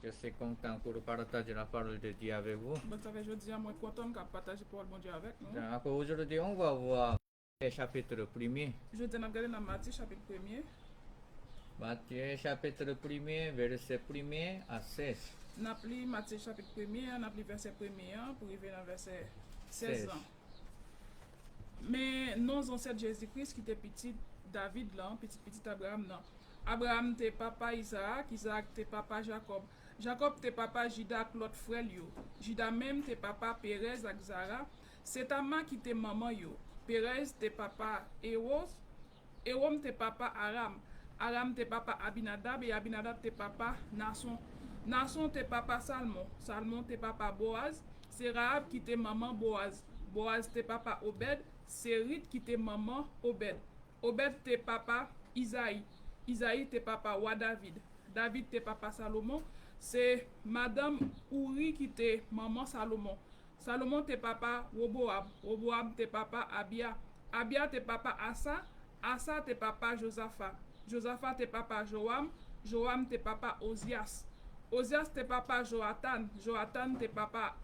Je suis content pour partager la parole de Dieu avec vous. Donc, ça fait jeudi, moi, content de partager parole bon Dieu avec nous. Donc, aujourd'hui, on va voir le chapitre 1er. Je vais regarder dans Matthieu, chapitre 1er. Matthieu, chapitre 1er, verset 1er à 16. On a pris Matthieu, chapitre 1er, on a pris verset 1er pour arriver dans verset 16 ans. Mais nos ancêtres Jésus-Christ qui était petit David là, petit Abraham là. Abraham t'es papa Isaac, Isaac t'es papa Jacob. Jacob t'es papa Judas avec l'autre frère yo. Judas même t'es papa Pérez avec Zara. C'est ta main qui t'es maman yo. Pérez t'es papa Eros. Erom t'es papa Aram. Aram t'es papa Abinadab et Abinadab t'es papa Nason. Nason t'es papa Salmon. Salmon t'es papa Boaz. C'est Rahab qui t'es maman Boaz. Boaz t'es papa Obed. C'est Ruth qui t'es maman Obed. Obed t'es papa Isaïe. Isaïe t'es papa Wa David. David t'es papa Salomon. C'est Madame Ouri qui t'es maman Salomon. Salomon t'es papa Roboab. Roboab t'es papa Abia. Abia t'es papa Asa. Asa t'es papa Josaphat. Josaphat t'es papa Joam. Joam t'es papa Ozias. Ozias t'es papa Joatan. Joatan t'es papa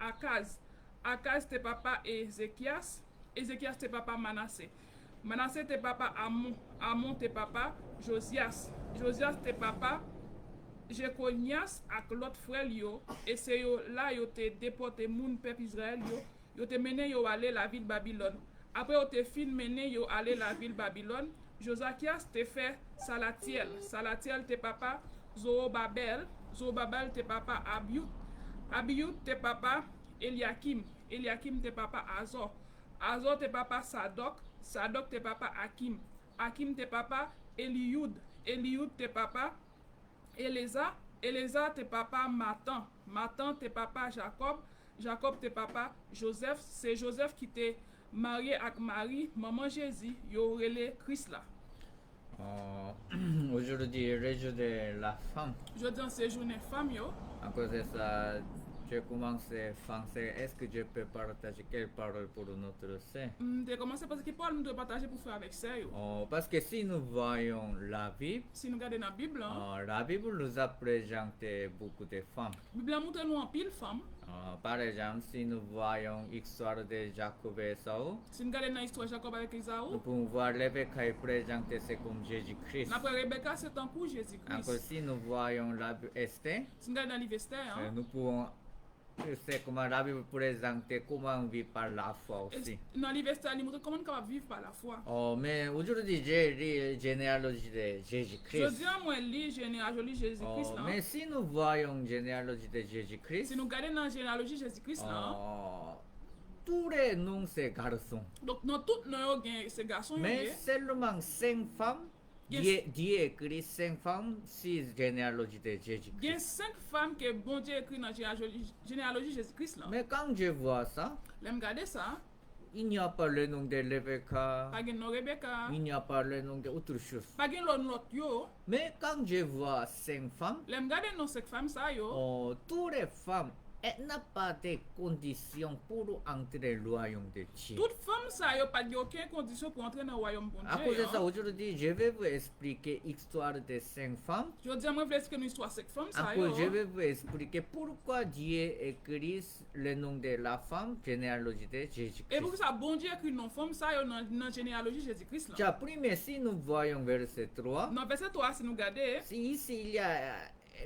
Akaz. Akaz t'es papa Ézéchias. Ézéchias t'es papa Manassé. Manassé t'es papa Amon. Amon t'es papa Josias. Josias t'es papa Jéconias avec l'autre frère yo. Et c'est yo là yo te déporté moun peuple Israël yo. Yo te mené yo aller la ville Babylone. Après yo te fin mené yo aller la ville Babylone. Josakias te fait Salatiel. Salatiel t'es papa Zorobabel. Zorobabel t'es papa Abiyud. Abiyud t'es papa Eliakim. Eliakim t'es papa Azor. Azor t'es papa Sadok. Sadok t'es papa Hakim. Hakim t'es papa Eliud. Eliud t'es papa Eleza. Eleza t'es papa Matan. Matan t'es papa Jacob. Jacob t'es papa Joseph. C'est Joseph qui t'est marié avec Marie, maman Jésus. Yo relé Christ là. Aujourd'hui, le jour de la femme. Je dis c'est journée femme yo. À cause de ça, je commence français. Est-ce que je peux partager quelle parole pour notre sœur? T'es commencé parce que Paul nous doit partager pour faire avec ça yo. Parce que si nous voyons la Bible, Si nous regardons la Bible, la Bible nous a présenté beaucoup de femmes. la Bible montre nous en pile femme. Par exemple, si nous voyons l'histoire de Jacob et Esau, Si nous regardons l'histoire de Jacob avec nous Esaü, pouvons voir Rebecca est présentée c'est comme Jésus-Christ. après Rebecca c'est un coup Encore Jésus-Christ. si nous voyons la Bible Esther, Si nous regardons dans l'Ivester, nous pouvons c'est comment la Bible présente comment vivre par la foi aussi. dans l'Ivester, il montre comment on peut vivre par la foi. Mais aujourd'hui, j'ai lu la généalogie de Je Jésus-Christ. dis à moi, lis généalogie Jésus-Christ là. Mais si nous voyons la généalogie de Jésus-Christ, Si nous regardons dans la généalogie Jésus-Christ là, tous les noms c'est garçons. donc dans toutes nos ces garçons, Mais seulement 5 femmes, Yes. Dieu écrit 5 femmes, 6 généalogies de il y a Jésus-Christ. 5 femmes que bon Dieu écrit dans la généalogie Jésus-Christ là. Mais quand je vois ça, Là, regarder ça, il n'y a pas le nom de Rebecca, pas de nom Rebecca, il n'y a pas le nom d'autre chose. pas de l'autre yo. Mais quand je vois 5 femmes, Là, regarder nos 5 femmes ça yo. toutes les femmes, elles n'ont pas de conditions pour entrer dans le royaume de Dieu. Toute femme ça yo pas de aucune condition pour entrer dans le royaume bon À cause de Dieu. ça, aujourd'hui, je vais vous expliquer l'histoire de 5 femmes. Je dis, moi, je vais expliquer une histoire 5 femmes ça Encore, je yo. vais vous expliquer pourquoi Dieu écrit le nom de la femme, généalogie de Et pour Jésus-Christ. ça, bon Dieu écrit nos femmes ça yo dans la généalogie Jésus-Christ là. Déjà, premier, si nous voyons verset 3, Dans verset 3, si nous regardons, si ici il y a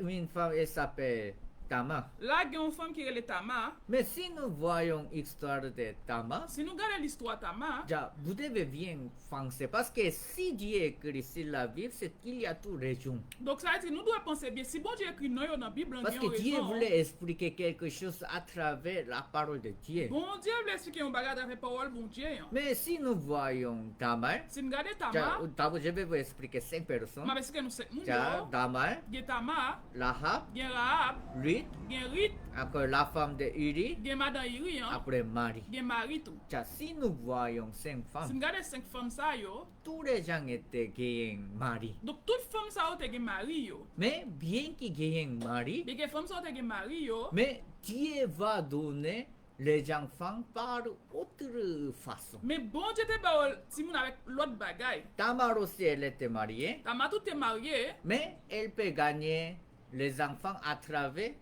une femme, elle s'appelle Tamar. là, il y a une femme qui est Tamar. Mais si nous voyons l'histoire de Tamar, Si nous regardons l'histoire de Tamar, déjà, vous devez bien penser, parce que si Dieu écrit sur la Bible, c'est qu'il y a toute raison. donc ça veut dire que nous devons penser bien. Si bon Dieu écrit non yo dans la Bible, Parce il y a que Dieu raison. voulait expliquer quelque chose à travers la parole de Dieu. Bon Dieu veut expliquer un bagage avec parole bon Dieu. Mais si nous voyons Tamar, Si nous regardons Tamar, d'abord je vais vous expliquer 5 personnes. je vais expliquer nous 5 moun Déjà, yo. Tamar, Il y a Tamar, Rahab, il y a Rahab, Ruth, il y a Ruth, encore la femme de Uri, il y a Madame Iri, après Marie. il y a Marie tout. Déjà, si nous voyons 5 Si femmes, nous regardons 5 femmes ça yo, tous les gens étaient gagnés Marie. donc toute femme ça yo te gen Marie yo. Mais bien qu'ils gagnent Marie, Mais que femme ça yo te gen Marie yo, mais Dieu va donner les enfants par autre façon. mais bon Dieu te ba ti moun avec l'autre bagay. Tamar aussi, elle était mariée, Tamar tout est marié, mais elle peut gagner les enfants à travers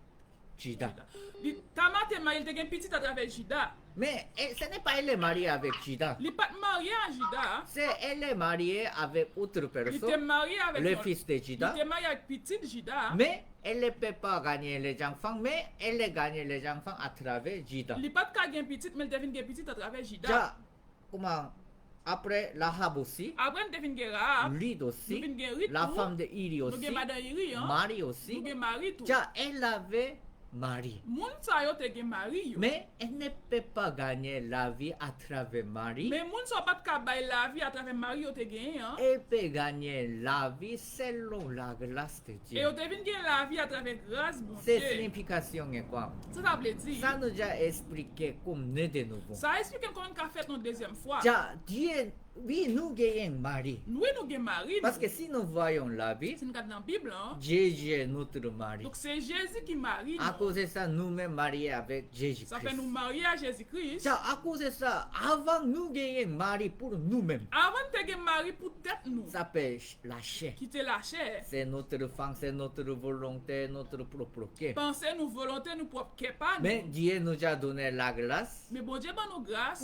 Judas. Tamar te marié, il te gen petit à travers Judas. Mais ce n'est pas elle est mariée avec Judas. Il n'est pas marié à Judas. C'est elle est mariée avec autre Il était personne, marié avec le son- fils de Il Judas. était marié avec petit Judas. Mais elle ne peut pas gagner les enfants, mais elle a gagné les enfants à travers Judas. Il n'est pas de gen petit, mais il devine gen petit à travers Judas. Ja, comment, après Rahab aussi, Après, il devine gen Rahab. Lyd Nous aussi, devine gen Rit la tout. femme de Iri Nous aussi, gen Madame Iri, hein. Marie aussi. Nous gen Marie tout. Ja, elle avait Marie. Moun sa yo te gen Marie yo. Mais elle ne peut pas gagner la vie à travers Marie. Mais moun sa pas de ka bay la vie à travers Marie yo te gen, hein. Elle peut gagner la vie selon la grâce de Et yo Dieu. devine gen la vie à travers grâce bon Cette Dieu. signification est quoi? Ça ça veut dire. Ça nous a expliqué comme né de nouveau. Ça explique comment on a fait une deuxième fois. Ja, Dieu, oui, nous gagnons Marie. Nous nous gen Marie. Parce que si nous voyons la vie, c'est une carte dans la Bible, hein. Jésus est notre mari. Donc c'est Jésus qui marie. À nous. cause de ça, nous-mêmes mariés avec Ça Jésus-Christ. fait nous marier à Jésus-Christ. Ja, à cause de ça, avant nous gagnons Marie pour nous-mêmes, Avant de te gen Marie pour tête nous. ça peut la chair. Qui te la chair. C'est notre femme, c'est notre volonté, notre propre cœur. Penser nous volonté nous propre que pas nous. Mais Dieu nous a donné la grâce Mais bon Dieu ban nous grâce.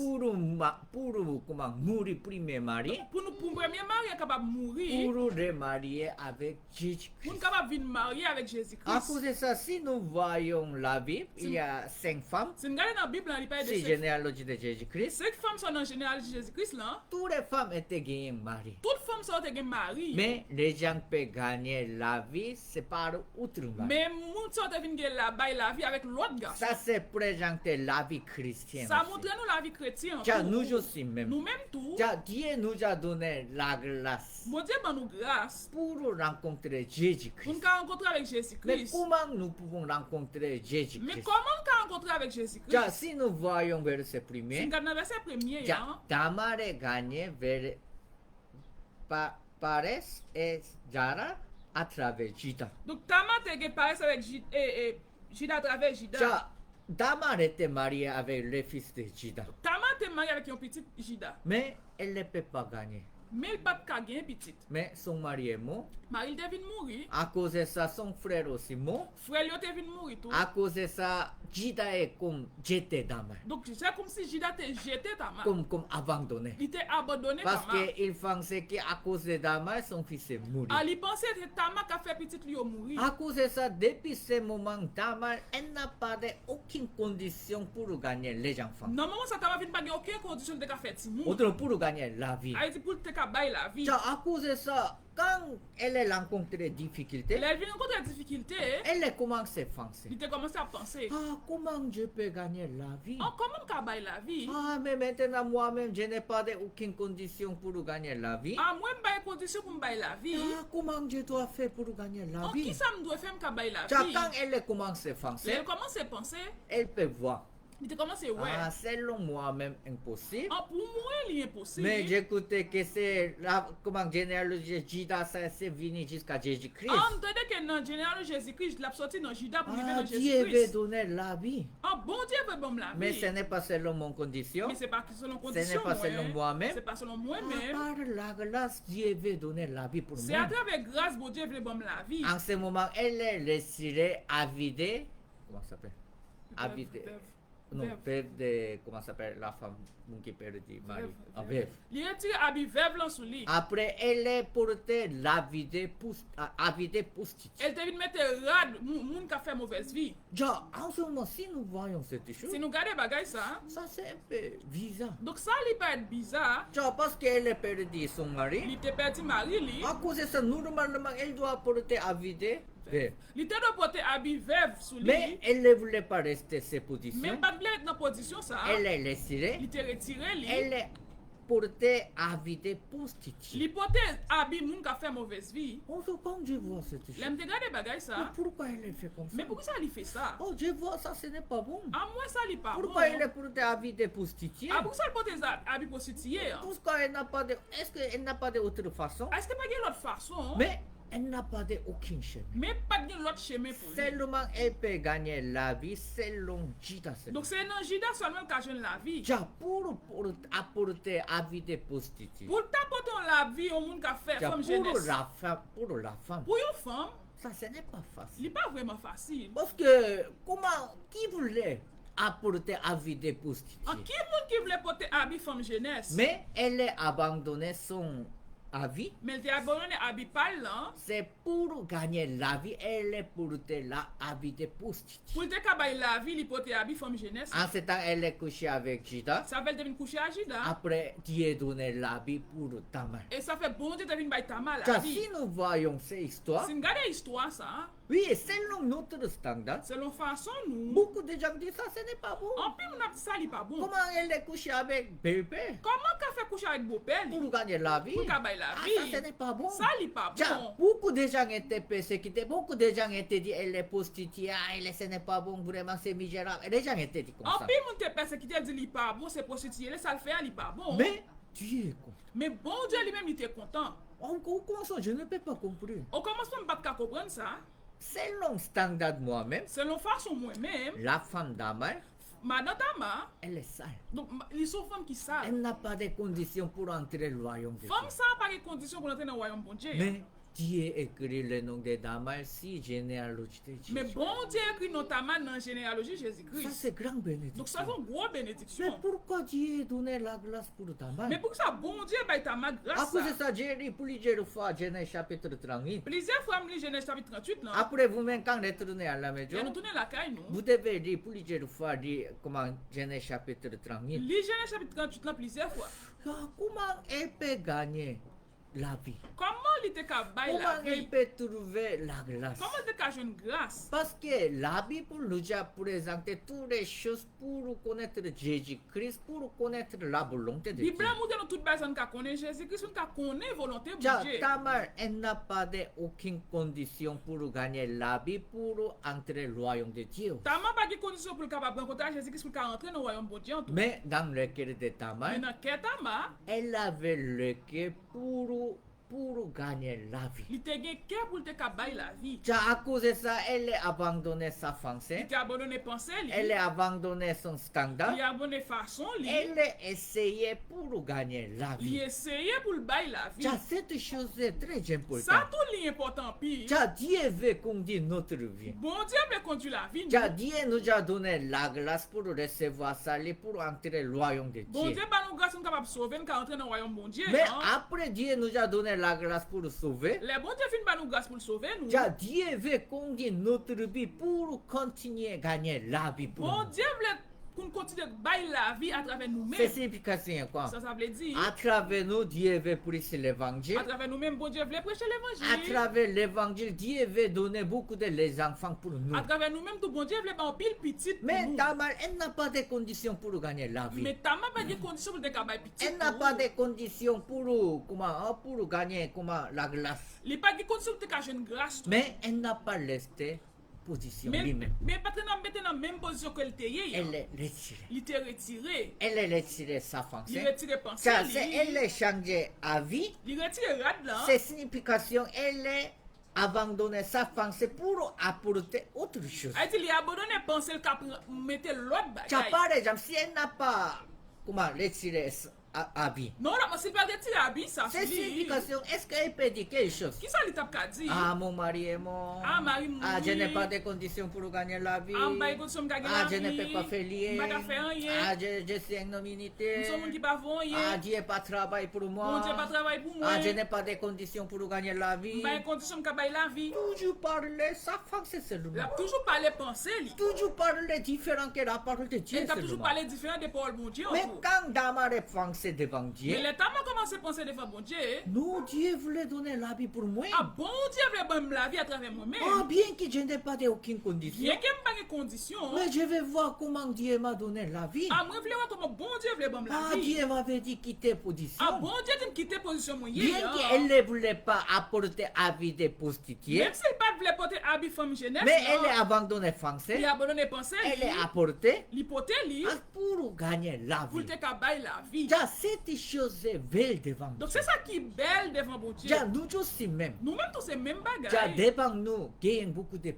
pour comment, mourir premier mari, Pour nous pour premier mari capable de mourir. pour remarier avec Pour Jésus-Christ. nous capable de venir marier avec À Jésus-Christ. cause de ça, si nous voyons la Bible, il y a 5 femmes, Si nous regardons dans la Bible, il parle de c'est cinq généalogie de Jésus-Christ. 5 femmes sont dans le général de Jésus-Christ là. Toutes les femmes étaient gagnées mari. Toutes femmes sont des mari. Mais les gens peuvent gagner la vie, c'est par autre mari. Mais moun sont venus gagner la bail la vie avec l'autre gars. Ça, c'est présenter la vie chrétienne. Ça aussi. montre nous la vie chrétienne. Ja, tout. nous aussi même. Nous même tout. Ja, Dieu nous a donné la grâce Bon Dieu ban nous grâce. pour rencontrer Pour Jésus-Christ. nous rencontrer avec Mais Jésus-Christ. comment nous pouvons rencontrer Mais Jésus-Christ? comment on peut rencontrer avec Jésus-Christ? Ja, si nous voyons verset Si premier, nous regardons le verset premier, ja, hein, Tamar est gagné vers Pares et Jara à travers Judas. donc Tamar te gen paresse avec Judas à travers Judas. Ja, Tamar était mariée avec le fils de Judas. Tamar te marié avec un petit Judas. Mais elle ne peut pas gagner. Mais il pas de ka gen petit. Mais son mari est mort. Marie il devine mourir. À cause de ça, son frère aussi mort. Frère yo te vin mourir tout. À cause de ça, Judas est comme jeté dans la main. Donc c'est comme si Judas te jeté Tamar. Comme abandonné. Il t'a abandonné Parce Tamar. qu'il pensait qu'à cause de Tamar, son fils est mort. Ah, il pensait que Tamar qui a fait petit lui mourir. À cause de ça, depuis ce moment, Tamar, elle n'a pas aucune condition pour gagner les enfants. Normalement, ça Tamar vient pas gagner aucune condition de faire petit mou. Autre pour gagner la vie. A dit pour te ka bail la vie. Ja, à cause de ça, quand elle a rencontré des difficultés, Elle vient rencontrer des difficultés. elle a commencé à penser. Il a commencé à penser. Ah, comment je peux gagner la vie? Oh, comment ka bail la vie? Ah, mais maintenant, moi-même, je n'ai pas aucune condition pour gagner la vie. Ah, moi, je condition pour bail la vie. Ah, comment je dois faire pour gagner la Oh, qui vie? ça me doit faire ka bail la Ja, vie? quand elle a commencé à penser, Elle commence à penser. elle peut voir. Il a commencé, ouais. Ah, selon moi-même, impossible. Ah, pour moi, il est impossible. Mais j'écoutais que c'est la comment généalogie Judas, ça c'est venu jusqu'à Jésus-Christ. Ah, m'entendez que dans le général Jésus-Christ, il a sorti dans Judas pour arriver Ah, dans Dieu veut Jésus-Christ. donner la vie. Ah, bon Dieu veut bon la vie. Mais ce n'est pas selon mon condition. Mais c'est pas selon Ce condition. n'est pas selon ouais. moi-même. C'est pas selon Ah, moi-même. par la grâce, Dieu veut donner la vie pour C'est à moi. travers grâce, bon Dieu veut bon la vie. En ce moment, elle est laissée à vider. Comment ça s'appelle? À vider. Non, Veuve. veuve de. Comment ça s'appelle la femme qui perd du mari? Ah, veuve. Il retire habit veuve là sous lui. Après, elle est portée la vider à vider prostituée. Elle devine mettre rad moun qui a fait mauvaise vie. Ja, en ce moment, si nous voyons cette chose, Si nous regardons bagay ça, ça c'est un peu bizarre. donc ça il peut être bizarre. Ja, parce qu'elle a perdu son mari. Il te perdu mari li. À cause de ça, normalement, elle doit porter à vider. Il te doit porter habit veuve sous Mais lui. elle ne voulait pas rester ses Même positions. pas de être dans position ça. Elle est laissée. Il te retiré li. Elle est portée à vider prostituée. Il porte habit moun qui a fait mauvaise vie. Oh, quand je vois cette chose, L'aime te regarder bagay ça. pourquoi elle fait comme ça? Mais pourquoi ça il fait ça? Oh, je vois ça, ce n'est pas bon. À moi ça il pas bon. Pourquoi elle est portée à vider prostituée? Ah, pourquoi ça il porte habit prostitué? Pourquoi elle n'a pas de. Est-ce qu'elle n'a pas d'autre façon? Est-ce que pas une autre façon? Mais elle n'a pas aucun chemin. Mais pas de l'autre chemin pour lui. Seulement elle peut gagner la vie selon Judas. Donc c'est dans Judas seulement qui a la vie. Ja, pour apporter à vie des prostituées. Pour t'apporter la vie au monde qui a fait Ja, femme pour jeunesse. la femme, pour la femme. Pour une femme, Ça, ce n'est pas facile. Li pas vraiment facile. Parce que, qui voulait apporter à vie des prostituées? En qui moun qui voulait porter habit femme jeunesse? Mais elle a abandonné son avis. Mais elle a abandonné habit parlant. C'est pour gagner la vie, elle est portée la habit des prostituées. Pour te kabay la vie, li porter habit femme jeunesse. En ce temps, elle est couchée avec Jida. Ça fait devine coucher à Jida. Après, Dieu donné l'habit pour Tamar. Et ça fait bon Dieu devine bay Tamar la Car vie. si nous voyons ces histoires, Si nous regardons l'histoire ça, oui, selon notre standard, selon façon nous, beaucoup de gens disent ça, ce n'est pas bon. en plus on a dit ça li pas bon. Comment elle est couchée avec bébé Comment qu'a fait coucher avec beau-père? pour gagner la vie? Pour kabay la Ah, vie. ça, ce n'est pas bon. Ça li pas Tiens, bon. beaucoup de gens étaient persécutés, beaucoup de gens étaient dit, elle est prostituée, ce n'est pas bon, vraiment, c'est misérable. Et les gens étaient dit comme En ça. plus on te persécuté dit li pas bon, c'est prostitué, ça le fait li pas bon. Mais Dieu est content. Mais bon Dieu lui-même il était content. Au commencement, je ne peux pas comprendre. Au commencement, je ne peux pas comprendre ça. Selon standard moi-même, Selon façon moi-même, la femme d'Amar, madame Tama, elle est sale. donc les sont femmes qui savent. Elle n'a pas de conditions pour entrer au royaume de Dieu. Femmes ça pas les conditions pour entrer dans le royaume bon Dieu. Mais Dieu écrit le nom de Damar si généalogie de Jésus. Mais bon Dieu écrit notamment dans la généalogie Ça, Jésus-Christ. c'est grand bénédiction. Donc ça c'est une grosse Mais bénédiction. pourquoi Dieu a donné la grâce pour Damar? Mais pour ça, bon Dieu, bah, Tama À grâce. cause de ça, j'ai lu plusieurs fois Genèse chapitre 38. Plusieurs fois, je lis Genèse chapitre 38 là. Après, vous-même, quand vous retournez à la Et maison, nous tournons la caille, nous. vous devez lire plusieurs fois comment Genèse chapitre 38. Lis Genèse chapitre 38 là plusieurs fois. Ah, comment elle peut gagner la vie? Comment il était capable Comment la elle vie? peut trouver la grâce? Comment il était capable une grâce? Parce que la Bible nous a présenté toutes les choses pour connaître Jésus-Christ, pour connaître la volonté de Dieu. Bible nous donne toute base qu'on connaît Jésus-Christ, qu'on connaît volonté de Ja, Dieu. Tamar, elle n'a pas aucune condition pour gagner la vie, pour entrer au royaume de Dieu. Tama pas de condition pour le capable rencontrer Jésus-Christ pour entrer dans le royaume de Dieu. Mais dans le cœur de Tamar, Mais dans quel Tama, elle avait le cœur pour gagner la vie. il était gagné cœur pour le capable la vie. Ja, à cause de ça, elle a abandonné sa Il pensée, était abandonné pensée, elle a abandonné son standard, il a abandonné façon, elle a essayé pour gagner la il vie. essayait pour le bailler la vie. Ja, cette chose est très Ça importante. tout l'important pire. Ja, Dieu veut conduire notre vie. Bon Dieu veut conduire la vie. Ja, Dieu nous a donné la grâce pour recevoir ça, pour entrer au royaume de Bon Dieu. Dieu pas nous grâce nous capable de sauver, nous entrer dans le royaume de Dieu. Mais hein. après, Dieu nous a donné la grâce pour sauver. Les bon Dieu fin pas nous grâce pour le sauver nous. Ja, Dieu veut conduire notre vie pour continuer à gagner la vie. Pour Bon nous. Dieu veut qu'on continue de bailler la vie à travers C'est nous-mêmes. signification quoi? Ça veut dire À travers nous, Dieu veut prêcher l'évangile. à travers nous-mêmes, bon Dieu veut prêcher À l'évangile. travers l'évangile, Dieu veut donner beaucoup de les enfants pour nous. À travers nous-mêmes, tout bon Dieu veut en pile petit pour Mais nous. Tamar, elle n'a pas de conditions pour gagner la vie. Mais t'as pas de conditions pour te cabaye petit. Elle n'a pas de conditions pour gagner la grâce. Il n'y a pas de conditions pour te cacher une grâce. Mais elle n'a pas resté position lui-même. Mais pas dans la même position que était hier. Elle est retirée. Il était retiré. Elle est retirée sa Il pensée. retiré pensée. Car elle est changée à vie. Il retiré rad là. C'est signification, elle est abandonné sa pensée pour apporter autre chose. A dit il a abandonné pensée le cap mettre l'autre Car bagaille. par exemple, si elle n'a pas retiré à vie, Non, là, mais s'il pas retiré habit ça. c'est signification, est-ce qu'elle peut dire quelque chose? Qui ça il t'a pas dit? Ah, mon mari est mort. Ah, mari mort. Ah, je n'ai pas de conditions pour gagner la vie. Ah, bah, écoute, somme gagner Ah, la je ne vie. peux pas faire lier. Pas faire rien. Ah, je suis une nominité. Nous sommes qui pas vont Ah, Dieu pas travail pour moi. Bon Dieu pas travail pour moi. Ah, je n'ai pas de conditions pour gagner la vie. Pas condition que bailler la vie. Toujours parler sa pensée Il a seulement. toujours parlé pensée lui. Toujours parler différent que la parole de Dieu Il a toujours seulement. parlé différent des paroles bon Dieu. Mais quand Damar est pensé devant Mais Dieu, le temps a commencé à penser devant bon Dieu. nous, Dieu voulait donner la vie pour moi. Ah, bon Dieu veut donner la vie à travers moi-même. Ah, bien que je n'ai pas aucune condition. Bien qu'il n'y ait pas de conditions. Mais je vais voir comment Dieu m'a donné la vie. Ah, moi, je veux voir comment bon Dieu veut donner Ah, la vie. Dieu m'avait dit quitter position. Ah, bon Dieu dit me quitter position moi. Bien qu'elle ne voulait pas apporter avis des prostituées, Même s'il pas voulait porter habit femme jeunesse. mais elle est abandonnée français, Il a abandonné pensée. elle est apportée L'hypothèse, pour gagner la pour vie. te cabaye la vie. Ja, cette chose est belle devant Donc nous. c'est ça qui est belle devant bon Dieu. Ja, nous aussi même. Nous-mêmes tous ces mêmes Ja, bagages. devant nous, il y a beaucoup de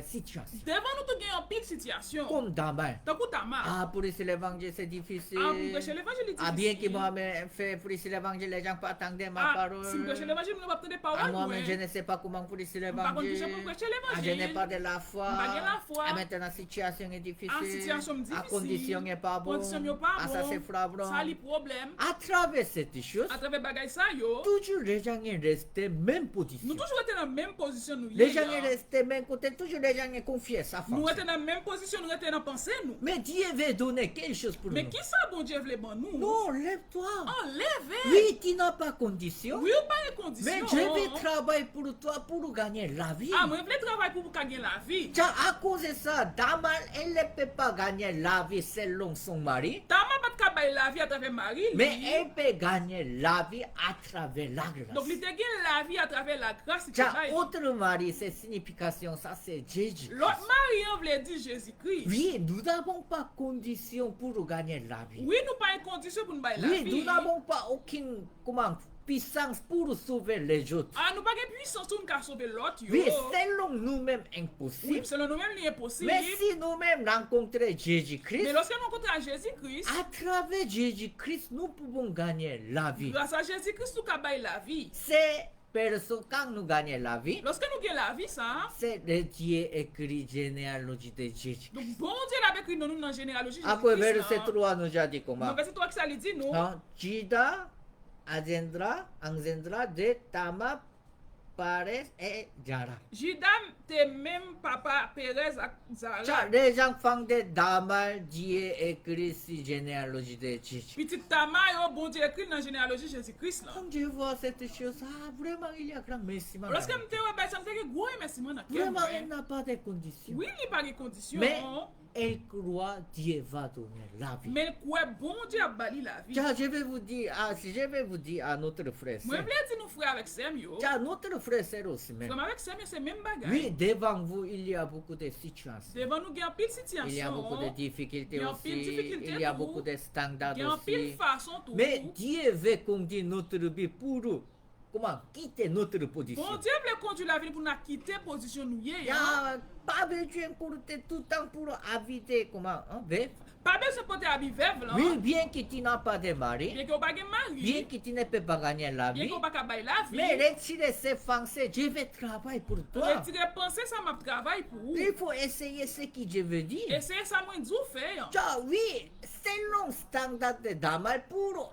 situations. Devant nous, tout gen en pile situation. Comme Damal. Tant que Tamar. Ah, pour prêcher l'évangile, c'est difficile. Ah, pour prêcher l'évangile, Ah, bien que difficile. moi-même fait prêcher l'évangile, les gens pas attendre ma Ah, parole. si prêcher l'évangile, nous ne pas des Ah, paroles. moi-même, je ne sais pas comment prêcher Par contre, je l'évangile. sais pas prêcher Ah, je l'évangile. n'ai pas de la foi. Pas de la foi. Ah, maintenant, la situation est difficile. Ah, situation La difficile. condition n'est pas bonne. Condition n'est pas Ah, ça, bon. c'est frappant. Ça, les problèmes. À travers cette chose, À travers bagay ça, yo, toujours les gens sont restés même nous position. toujours été dans la même position. Nous, Les hier, gens là. sont restés même côté. Toujours les gens sont confiés sa Nous force. étions dans la même position, nous étions dans la pensée, nous. Mais Dieu veut donner quelque chose pour Mais nous. qui ça, bon Dieu, voulait bon nous? Non, lève-toi. Enlevez. Oui, tu n'as pas condition. Oui, ou pas les conditions. Mais je vais travailler pour toi pour gagner la vie. Ah, moi, je voulais travailler pour gagner la vie. Tiens, à cause de ça, Damal, elle ne peut pas gagner la vie selon son mari. T'as pas de gagner la vie à travers Marie. Mais lui. elle peut gagner la vie à travers la grâce. Donc, il te gagne la vie à travers la grâce. Tiens, autre mari, c'est signification, ça c'est Jésus. L'autre Marie, on voulait dire Jésus-Christ. Oui, nous n'avons pas condition pour gagner la vie. Oui, nous pas une condition pour nous gagner la Oui, vie. nous n'avons pas aucune puissance pour sauver les autres. Ah, nous pas de puissance pour nous sauver l'autre. yo. Oui, selon nous-mêmes impossible. Oui, selon nous-mêmes, il est possible. Mais si nous-mêmes rencontrons Mais Jésus-Christ, lorsque nous rencontrons Jésus-Christ, à travers Jésus-Christ, nous pouvons gagner la vie. grâce à Jésus-Christ, nous pouvons gagner la vie. C'est personne quand nous gagnons la vie, Lorsque nous gagnons la vie, ça, c'est le Dieu écrit généalogie de Jésus. donc bon Dieu l'avait écrit dans nous dans la généalogie. Après, Jésus-Christ, verset là. 3 nous a dit comment. Dans verset 3 que ça lui dit, nous. Non, Jida, Angendra de Tama, Pares et Jara. Jidam, t'es même papa Pérez à Tiens, Zara. les enfants de Damal, Dieu écrit si généalogie de Jésus. Petit Tama, yo, bon Dieu écrit dans la généalogie Jésus-Christ, là. Quand je vois cette chose, ah, vraiment, il y a grand merci. maman. Lorsque je me dis, ça me fait que gros merci, mon Vraiment, elle n'a pas de conditions. Oui, il n'y a pas de conditions. Mais elle croit Dieu va donner la vie. Mais quoi, bon Dieu a bali la vie. Tiens, je vais vous dire, si je vais vous dire à notre frère, Moi, je voulais dire nous frères avec Sam, yo. tiens, notre frère c'est aussi même. Comme avec Sam, c'est même bagage. Oui, devant vous, il y a beaucoup de situations. Devant nous, il y a un pile situation. Il y a beaucoup de difficultés Il y a aussi. pile difficulté Il y a tout. beaucoup de standards Il y a un pile aussi. façon tout. Mais Dieu veut qu'on dise notre vie pour quitter notre position. Bon Dieu voulait conduire la vie pour nous quitter la position nous y Il n'y a pas besoin pour tout le temps pour habiter vivre. Pas besoin de porter habit veuve là. Oui, bien que tu n'as pas de mari, Bien qu'on pas de bien mari. que tu ne peux pas gagner la Bien vie, qu'on pas bailler la vie. mais retirer ces pensées, je vais travailler pour toi. Retirer penser ça m'a travail pour vous. Il faut essayer ce que je veux dire. Et c'est ça moi dit faire. Tiens, oui, selon standard de Damal pour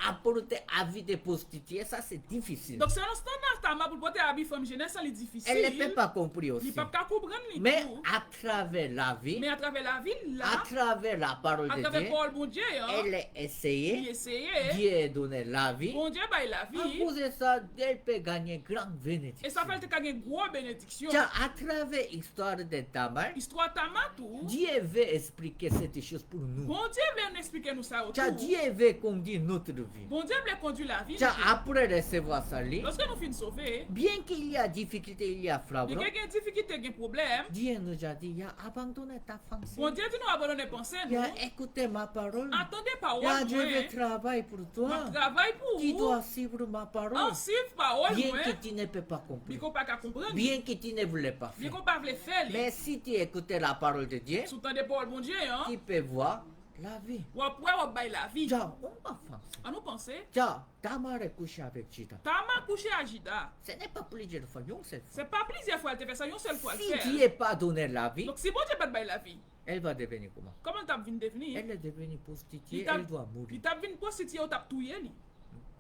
apporter avis de prostituées, ça c'est difficile. Donc c'est un standard Tama pour porter habit femme jeunesse, ça est difficile. Elle ne peut pas comprendre Il aussi. peut pas comprendre les Mais tout. à travers la vie, Mais à travers la vie là, à travers la parole à de travers Dieu, Paul bon Dieu, elle a il essayé, essayait. Dieu a donné la vie. Bon Dieu baille la À vie. cause de ça, elle peut gagner grande Et bénédiction. ça fait qu'il y a une grosse bénédiction. Tiens, à travers l'histoire de Tamar, Histoire Tama tout. Dieu veut expliquer cette chose pour nous. Bon Dieu veut nous expliquer nous ça Tiens, autour. Dieu veut qu'on dise notre vie. Bon Dieu veut conduire la vie. Tiens, après recevoir ça, Lorsque nous finissons sauver, bien qu'il y a difficulté, il y a il y frappe. a une difficulté, il y a un problème. Dieu nous a dit, il a abandonné ta pensée. Bon Dieu dit nous abandonner penser Il nous. a écouté ma parole. Attendez Il parole a je moi. vais travailler pour Je toi. travaille pour Tu vous. dois suivre ma parole. En suivre parole Bien moi. que tu ne peux pas Bien comprendre. qu'on pas qu'à comprendre. Bien que tu ne voulais pas Bien faire. qu'on pas veut faire. Mais si tu écoutes la parole de Dieu, Sous temps de parole bon Dieu hein. tu peux voir la vie. Ou après on baille la vie. Tiens, on va faire ça. À nous penser. Tiens, Tamar est couché avec Chita. Tama couché à Jida. Ce n'est pas plusieurs fois, une seule fois. C'est pas plusieurs fois elle te fait ça, une seule fois Si le faire. Dieu n'a pas donné la vie, Donc si bon Dieu pas de bailler la vie, elle va devenir comment? comment t'as vu devenir? Elle est devenue prostituée, Il t'a- elle doit mourir. Il t'a vu prostituée ou t'a touillé lui.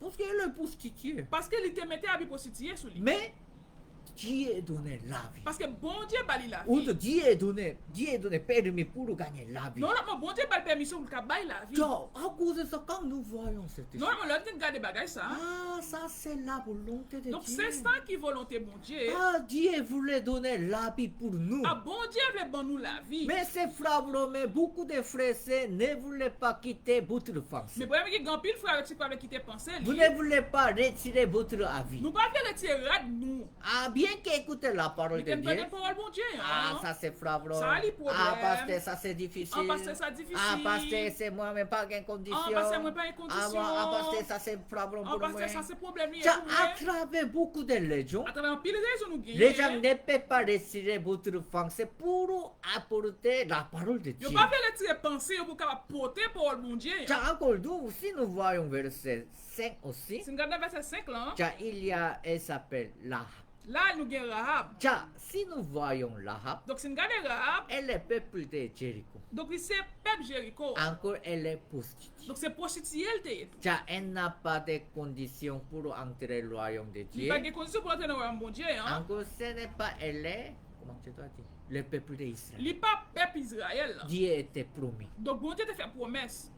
Parce qu'elle est prostituée. Parce qu'il te mettait à vie prostituée sur lui. Mais Dieu a donné la vie. Parce que bon Dieu baille la Ou vie. Dieu a donné permis pour gagner la vie. Normalement, bon Dieu baille permission pour qu'il baille la vie. Tiens, à cause de ça, quand nous voyons cette chose, Normalement, l'autre regarde des bagages ça. ah, ça c'est la volonté de Donc Dieu. c'est ça qui est volonté bon Dieu. Ah, Dieu voulait donner la vie pour nous. Ah bon Dieu veut bon nous la vie. Mais ces frères, mais beaucoup de frères ne voulaient pas quitter votre France. Mais problème c'est que grand pile frère avec qui te penser Vous lui. ne voulez pas retirer votre avis. Nous pas faire retirer de nous. Ah, bien bien qu'écouter la parole li de ken Dieu, pas parole bon Dieu. ah, ça c'est frappant. Ça, les problèmes. Ah, pasteur, ça c'est difficile. Ah, pasteur, ça difficile. Ah, pasteur, c'est moi, mais pas en condition. Ah, pasteur, moi pas en condition. Ah, pasteur, ça c'est frappant Ah, pour moi. pasteur, ça c'est problème lié Tiens, pour à moi. travers beaucoup de religions, À travers un pile de raisons nous les gens gagnons. ne peuvent pas retirer votre pensée pour apporter la parole de Yo Dieu. pas fait retirer pensée pour capable porter parole bon Dieu. Tiens, encore nous, si nous voyons verset 5 aussi, Si nous regardons verset 5 là, tiens, il y a, elle s'appelle Lahab. là nous gagnons Rahab. Tiens, si nous voyons Lahab, Donc si nous regardons Rahab, elle est peuple de Jéricho. donc c'est peuple Jéricho. Encore, elle est prostituée. Donc c'est prostituée elle. Tiens, elle n'a pas de conditions pour entrer au royaume de Il Dieu. pas de condition pour entrer dans le royaume bon Dieu. Encore, ce n'est pas elle est, comment tu dois dire, le peuple d'Israël. Il pas peuple Israël. Dieu était promis. Donc bon Dieu te fait promesse.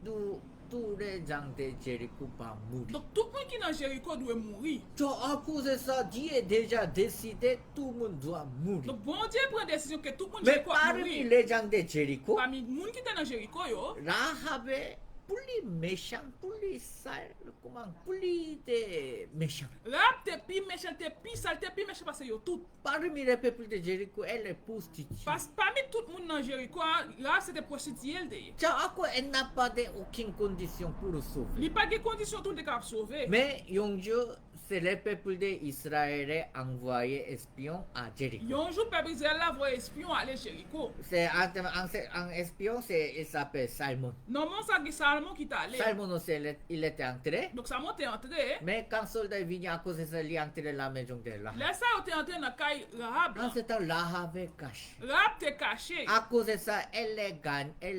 Tous les gens de Jéricho vont mourir. Donc tout le monde qui est dans Jéricho doit mourir. Tiens, à cause de ça, Dieu a déjà décidé, tout le monde doit mourir. Donc bon Dieu prend une décision que tout le monde Mais Jéricho parmi mourir. les gens de Jéricho, Parmi les gens qui étaient dans Jéricho, yo, Rahab est plus méchant, plus sale, comment, plus de méchant. Rahab te plus méchant, te plus sale, te plus méchant parce que yo tout. Parmi les peuples de Jéricho, elle est prostituée. Parce que parmi tout le monde dans Jéricho, là c'était prostituée elle. Tiens, à quoi elle n'a pas aucune condition pour le sauver. Il n'y a pas de condition tout de cap sauver. Mais un jour, c'est le peuple d'Israël a envoyé espion à Jéricho. Un jour, peuple Israël a envoyé espion aller Jéricho. C'est un espion, il s'appelle Salmon. Normalement, ça c'est Salomon qui est allé. Salmon aussi, il était entré. Donc ça monte entré. Mais quand le soldat est venu à cause de ça, il est entré dans la maison de Rahab. Là, ça était entré dans la caille Rahab. En ce temps, Rahab est caché. Rahab te caché. À cause de ça, elle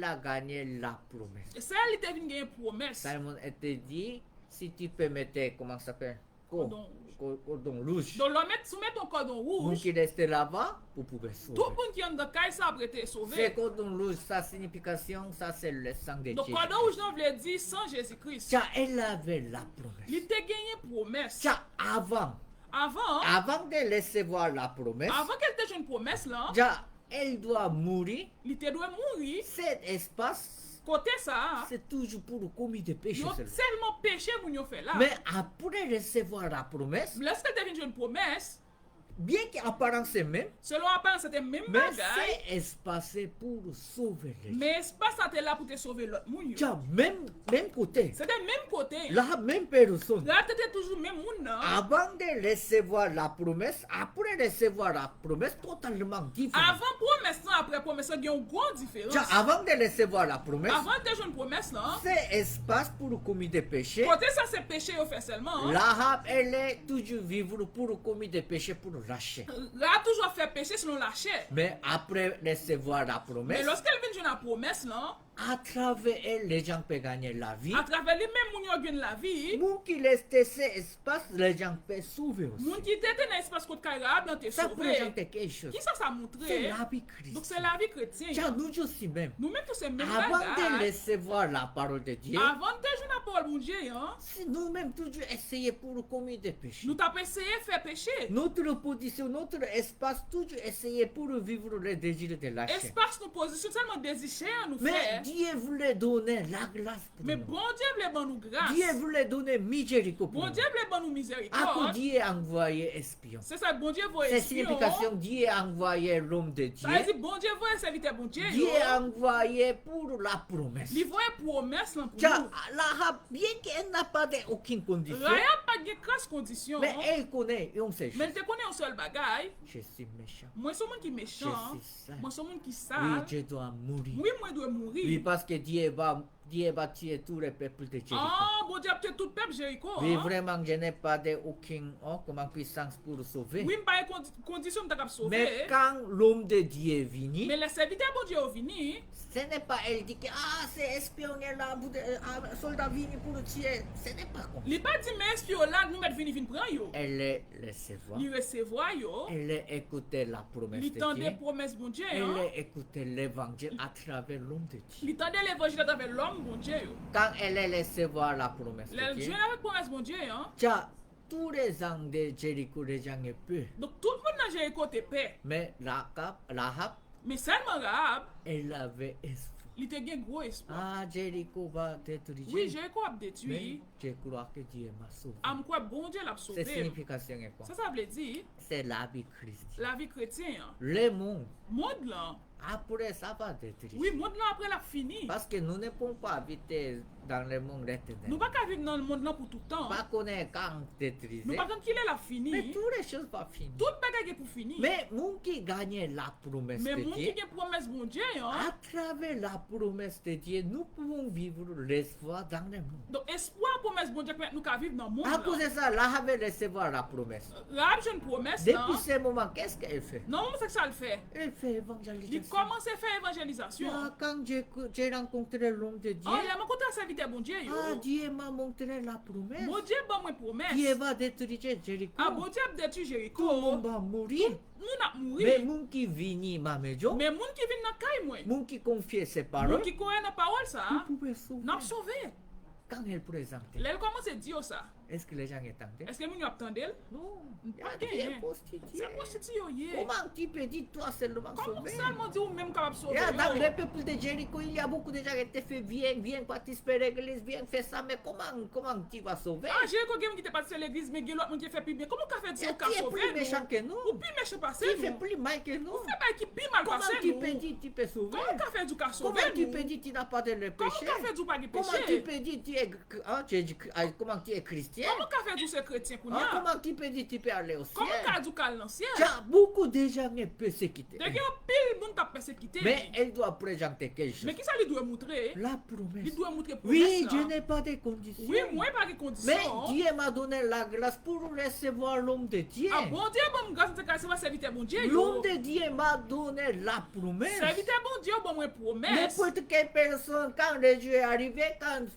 a gagné la promesse. Et ça, elle était venu gagner une promesse. Salmon était dit, si tu peux mettre, comment ça s'appelle? Cordon Cordon rouge. Donc, l'on met soumettre ton cordon Vous rouge. qui restez là-bas, vous pouvez sauver. Tout le monde qui est dans la caille, ça a été Ce sauvé. cordon rouge, sa signification, ça c'est le sang de Donc, Jésus. cordon rouge, non, veut dire sans Jésus-Christ. Tiens, elle avait la Il promesse. était gagné une promesse. Tiens, avant Avant de recevoir la promesse, qu'elle te une promesse là, tiens, elle doit mourir. il te doit mourir. Cet espace, Côté ça, c'est toujours pour commis de péché. ils ont seulement. seulement péché pour nous faire là. Mais après recevoir la promesse, Lorsqu'elle devient une promesse, bien qu'apparence c'est même, selon apparence, c'était même mais bagaille. c'est espacé pour sauver les gens. Mais c'est pas ça, t'es là pour te sauver l'autre monde. Tiens, même côté, C'était même côté. la même personne. Là, t'étais toujours même monde. non? Avant de recevoir la promesse, après recevoir la promesse, totalement différent. Avant promesse, non, après promesse, il y a une grande différence. Tiens, avant de recevoir la promesse, Avant de jouer une promesse, là, c'est espace pour commettre des péchés. côté ça, c'est péché au fait seulement. Rahab, elle est toujours vivre pour commettre des péchés pour lâcher. Là, toujours fait péché selon la chair. Mais après recevoir la Mais promesse, lorsqu'elle vient jouer la promesse, là, à travers elle, les gens peuvent gagner la vie. à travers les mêmes gens qui gagnent la vie, Moun qui laisse cet espace, les gens peuvent sauver aussi. moun qui était dans l'espace côté Carab, dans te Ça sauver. présente quelque chose. Qui ça montre? C'est la vie chrétienne. Donc c'est la vie chrétienne. Tiens, nous aussi même. Nous-mêmes, tous ces mêmes Avant de bagages. recevoir la parole de Dieu, Avant de jouer la parole, mon Dieu, hein, si nous-mêmes toujours essayer pour commettre des péchés. nous t'avons essayé de faire péché. Notre position, notre espace, toujours essayer pour vivre les désirs de la chair. Espace, nous position tellement désirée à nous Mais faire. Dieu voulait donner la grâce pour Mais nous. bon Dieu voulait bon nous grâce. Dieu voulait donner miséricorde pour Bon nous. Dieu voulait bon nous À miséricorde. Dieu a envoyé espion. C'est ça, bon Dieu voit C'est espion. signification Dieu a envoyé l'homme de Dieu. Ça veut dire, bon Dieu voit serviteur, bon Dieu. Dieu a envoyé pour la promesse. Il voit promesse là pour Tiens, nous. Rahab, bien qu'elle n'a pas aucune condition, Là, il n'y a pas de grâce condition. mais elle connaît et on sait. Mais tu connais un seul bagage. Je suis méchant. Moi, je suis un monde qui est méchant. Je suis sale. Moi, je suis un monde qui est Oui, sale. je dois mourir. Oui, moi, je dois Oui, mourir. parce que Dieu va tuer tous les peuples de Jéricho. Ah, bon Dieu a tué tout le peuple Jéricho. Oui, hein. vraiment, je n'ai pas aucune puissance pour sauver. Oui, pas de condition de Mais sauver. quand l'homme de Dieu est venu, Mais les serviteurs, bon Dieu, ont venu. ce n'est pas elle qui dit que c'est espionné là, soldat venu pour le tuer. Ce n'est pas comme ça. Il n'a pas dit, mais espion là, nous mettons venir prendre yo. Elle est recevoir. Il recevoir yo. Elle a écouté la promesse Il de tendait Dieu. promesse, bon Dieu. Elle hein. a écouté l'évangile à travers l'homme de Dieu. Il tendait l'évangile à travers l'homme, bon Dieu. yo. Quand elle a recevoir la promesse de Le Dieu, Dieu avec promesse, bon Dieu. hein. tiens, tous les gens de Jéricho, les gens ont peur. Donc tout le monde dans Jéricho était paix. Mais Rahab, Mais seulement Rahab, elle avait espoir. il te gen gros espoir. Ah, Jéricho va détruire. Oui, Jéricho a Mais détruit. je crois que Dieu m'a sauvé. Am quoi bon Dieu l'a Cette sauvé. signification est quoi? Ça veut dire C'est la vie chrétienne. la vie chrétienne. Le monde, Monde là. après ça va détruire. Oui, monde là après la fini. Parce que nous ne pouvons pas habiter dans le monde Nous éternel. pas qu'à vivre dans le monde là pour tout le temps. Pas connaître quand détruire. Nous pas qu'il est la Mais fini. toutes les choses vont finir. Tout bagage est pour finir. Mais moun qui gagne la promesse Mais de monde qui Dieu, gen promesse bon Dieu à hein. travers la promesse de Dieu, nous pouvons vivre l'espoir dans le monde. Donc espoir promesse bon Dieu que nous qu'à vivre dans le monde. À cause de ça, là, avait recevoir la promesse. Là, j'ai une promesse là. Depuis ce moment, qu'est-ce qu'elle fait? Non, c'est que ça le fait. Elle fait Il évangélisation. commence à faire évangélisation. Ah, quand j'ai rencontré l'homme de Dieu, Oh, il a rencontré un serviteur bon Dieu. ah, Dieu m'a montré la promesse. Bon Dieu, bon, moi promesse. Dieu va détruire Jéricho. Ah, bon Dieu a détruit Tout le Jéricho. monde va mourir. Nous n'a Mais mouru. moun qui vient ma maison, Mais moun qui vient dans caille moi. moun qui confie ses Moun paroles, qui connaît la parole ça. vous pouvez sauver. N'a sauvé. Quand elle présente, Là, il commence à dire ça. est-ce que les gens attendent? Est-ce que moun y attendait? Non, il y Pas a gagné. des prostituées. C'est prostitué hier. Comment tu peux dire toi seulement Comment sauver? seulement dit ou même capable de sauver? Et dans yo? le peuple de Jéricho, il y a beaucoup de gens qui te fait viens participer à l'église, viens faire ça, mais comment tu vas sauver? Ah, Jéricho qui te parti à l'église, mais il y a l'autre monde qui fait plus bien. Comment qu'a fait Tu dire qu'a es sauvé? plus méchant que nous. Ou plus méchant passé? Tu fais plus mal que nous. Fait pas qui plus mal Comment passé? tu peux dire tu peux sauver? Comment qu'a fait du qu'a sauvé? Comment tu peux dire tu n'as pas de le Comment péché? qu'a fait du pas de Comment tu péché? peux dire comment tu es chrétien? Comment qu'a fait du ce chrétien qu'on Ah, a? comment tu peux dire tu peux aller au ciel? Comment qu'a du qu'a l'ancien? Tu as beaucoup de gens qui sont persécutés. Dès qu'il y a pile moun t'a persécuté. Mais elle doit présenter quelque chose. Mais qui ça lui doit montrer? La promesse. Il doit montrer Oui, promesse, je là. n'ai pas de conditions. Oui, moi pas de Mais condition. Dieu m'a donné la grâce pour recevoir l'homme de Dieu. Ah bon Dieu, bon grâce de grâce va serviteur bon Dieu. L'homme de Dieu m'a donné la promesse. Serviteur bon Dieu, bon moi promesse. N'importe quelle personne, quand le Dieu est arrivé,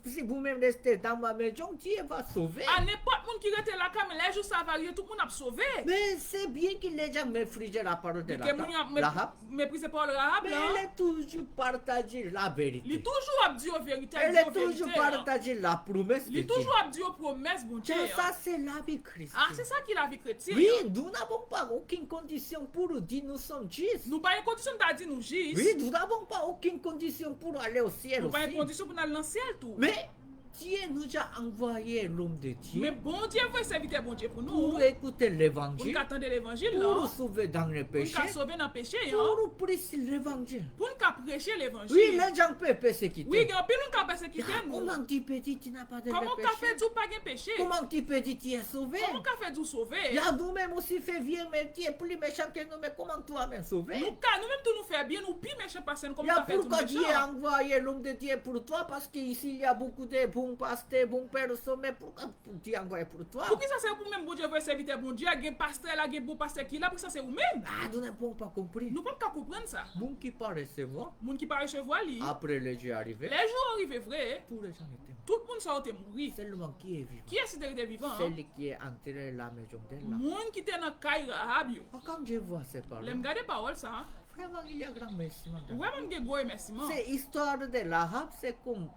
si vous-même restez dans ma maison, Dieu va sauver. À n'importe monde qui était là, comme les jours ça varie, tout le monde a sauvé. Mais c'est bien qu'il les gens méprisent la parole de Mais que moun Rahab. méprisé par le Rahab Mais là. elle est toujours partagée la Il vérité. toujours a dit la vérité, Elle est toujours partagée la promesse de Il Dieu. toujours a dit la promesse bon Dieu. Ça, c'est la vie chrétienne. Ah, c'est ça qui est la vie chrétienne. Oui, nous n'avons pas aucune condition pour dire nous sommes justes. Nous pas une condition de dire nous juste. Oui, nous n'avons pas aucune condition pour aller au ciel Nous pas une aussi. condition pour aller dans le ciel tout. Mais Dieu nous a envoyé l'homme de Mais Dieu bon Dieu veut serviteur bon Dieu pour nous. pour écouter Pour l'évangile, nous attendre l'évangile pour là. nous sauver dans le Pour péché, nous sauver dans le péché. pour Hein. nous prêcher l'évangile. Pour nous prêcher l'évangile. Oui, les gens peuvent persécuter. Oui, il y a pile nous persécuter Ah, nous. comment tu peux dire que tu n'as pas de Comment qu'a fait péché? du pas de péché? Comment tu peux dire que tu es sauvé? Comment qu'a fait du sauver? Il y a nous-mêmes aussi fait bien, mais tu es plus méchant que nous, mais comment toi-même sauver? Nous nous-mêmes tout nous faire bien, nous pire méchant personne comme Il y nous a fait du pourquoi Dieu a méchant. envoyé l'homme de Dieu pour toi, parce qu'ici il y a beaucoup de bons pasteurs, bons personnes, mais pourquoi Dieu a envoyé pour toi? Pour qui ça c'est pour même bon Dieu veut serviteur bon Dieu, il y a un pasteur là, il y a un bon pasteur qui là, pour ça c'est vous-même. Ah, nous n'avons pas compris. Nous pas qu'à comprendre ça. Bon qui parle recevoir, Moun qui pas recevoir lui. après le Dieu arrivé, Les jours arrivés vrai, tous les gens étaient morts. tout le monde sortait mourir. Seulement qui est vivant? Qui est ce qui est vivant? Celui qui est entré dans la maison d'elle. Moun qui était dans caille Rahab yo. Quand je vois ces paroles, L'aime garder parole ça. Hein. vraiment il y a grand merci. madame. Vraiment que gros remerciement. C'est histoire de Rahab, c'est comme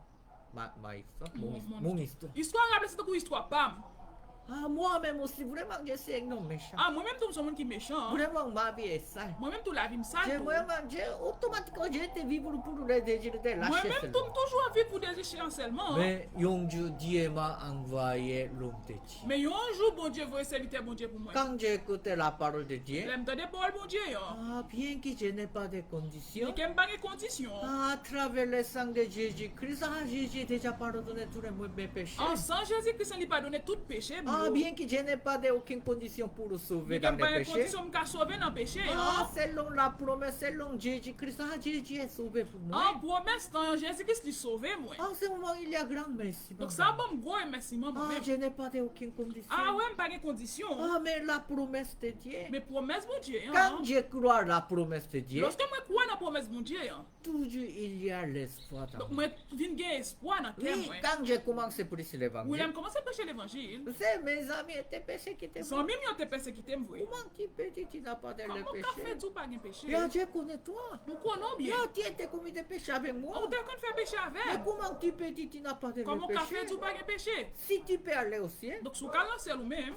ma histoire, mon histoire. Histoire Rahab c'est une histoire pam. Ah, moi-même aussi, vraiment, je suis un homme méchant. Ah moi-même tout son monde qui méchant. Hein. Vraiment, ma vie est sale. Moi-même tout la vie me sale. tout. Automatiquement, j'ai été vivre pour le désir de lâcher Moi-même seulement. tout toujours envie pour des échéances seulement. Hein. Mais un jour, Dieu m'a envoyé l'homme de Dieu. Mais un jour bon Dieu veut serviteur bon Dieu pour moi. Quand j'ai écouté la parole de Dieu, L'aime donner parole bon Dieu. Hein. ah, bien que je n'ai pas de conditions, Mais qu'elle pas de conditions. à travers le sang de Jésus-Christ, ah, Jésus a déjà pardonné tous mes péchés. En sans Jésus-Christ, il n'a pas donné tout péché. Ah, bien que je n'ai pas de aucune condition pour le sauver Mais dans qu'elle pas le de péché. conditions pour sauver dans le péché. Ah, Hein. selon la promesse, selon Jésus-Christ, ah, Jésus est sauvé pour moi. En promesse, dans Jésus-Christ, il sauvé moi. En ce moment, il y a grand merci. Donc ça, bon, gros remerciement. Ah, je n'ai pas de aucune condition. Ah ouais, pas de conditions. Ah, mais la promesse de Dieu. Mais promesse bon Dieu. Hein. Quand je crois à la promesse de Dieu, Lorsque moi crois dans la promesse bon Dieu. Hein. toujours il y a l'espoir dans Donc moi. moi, je viens gagner espoir dans le cœur. Oui, moi. quand je commence à prêcher l'évangile, William commence à prêcher l'évangile. c'est mes amis étaient persécutés. Sans même yon te persécuté me vrai. Comment tu peux dire que tu n'as pas de Comment le qu'a fait péché? tout pas gen péché? Bien, Dieu connaît toi. Nous connaissons bien. Bien, tu étais commis de péché avec moi. On te qu'on fait péché Mais avec. comment tu peux dire que tu n'as pas de le Comment qu'a fait péché? tout pas gen péché? Si tu peux aller au ciel, Donc sous ka lancer ou même.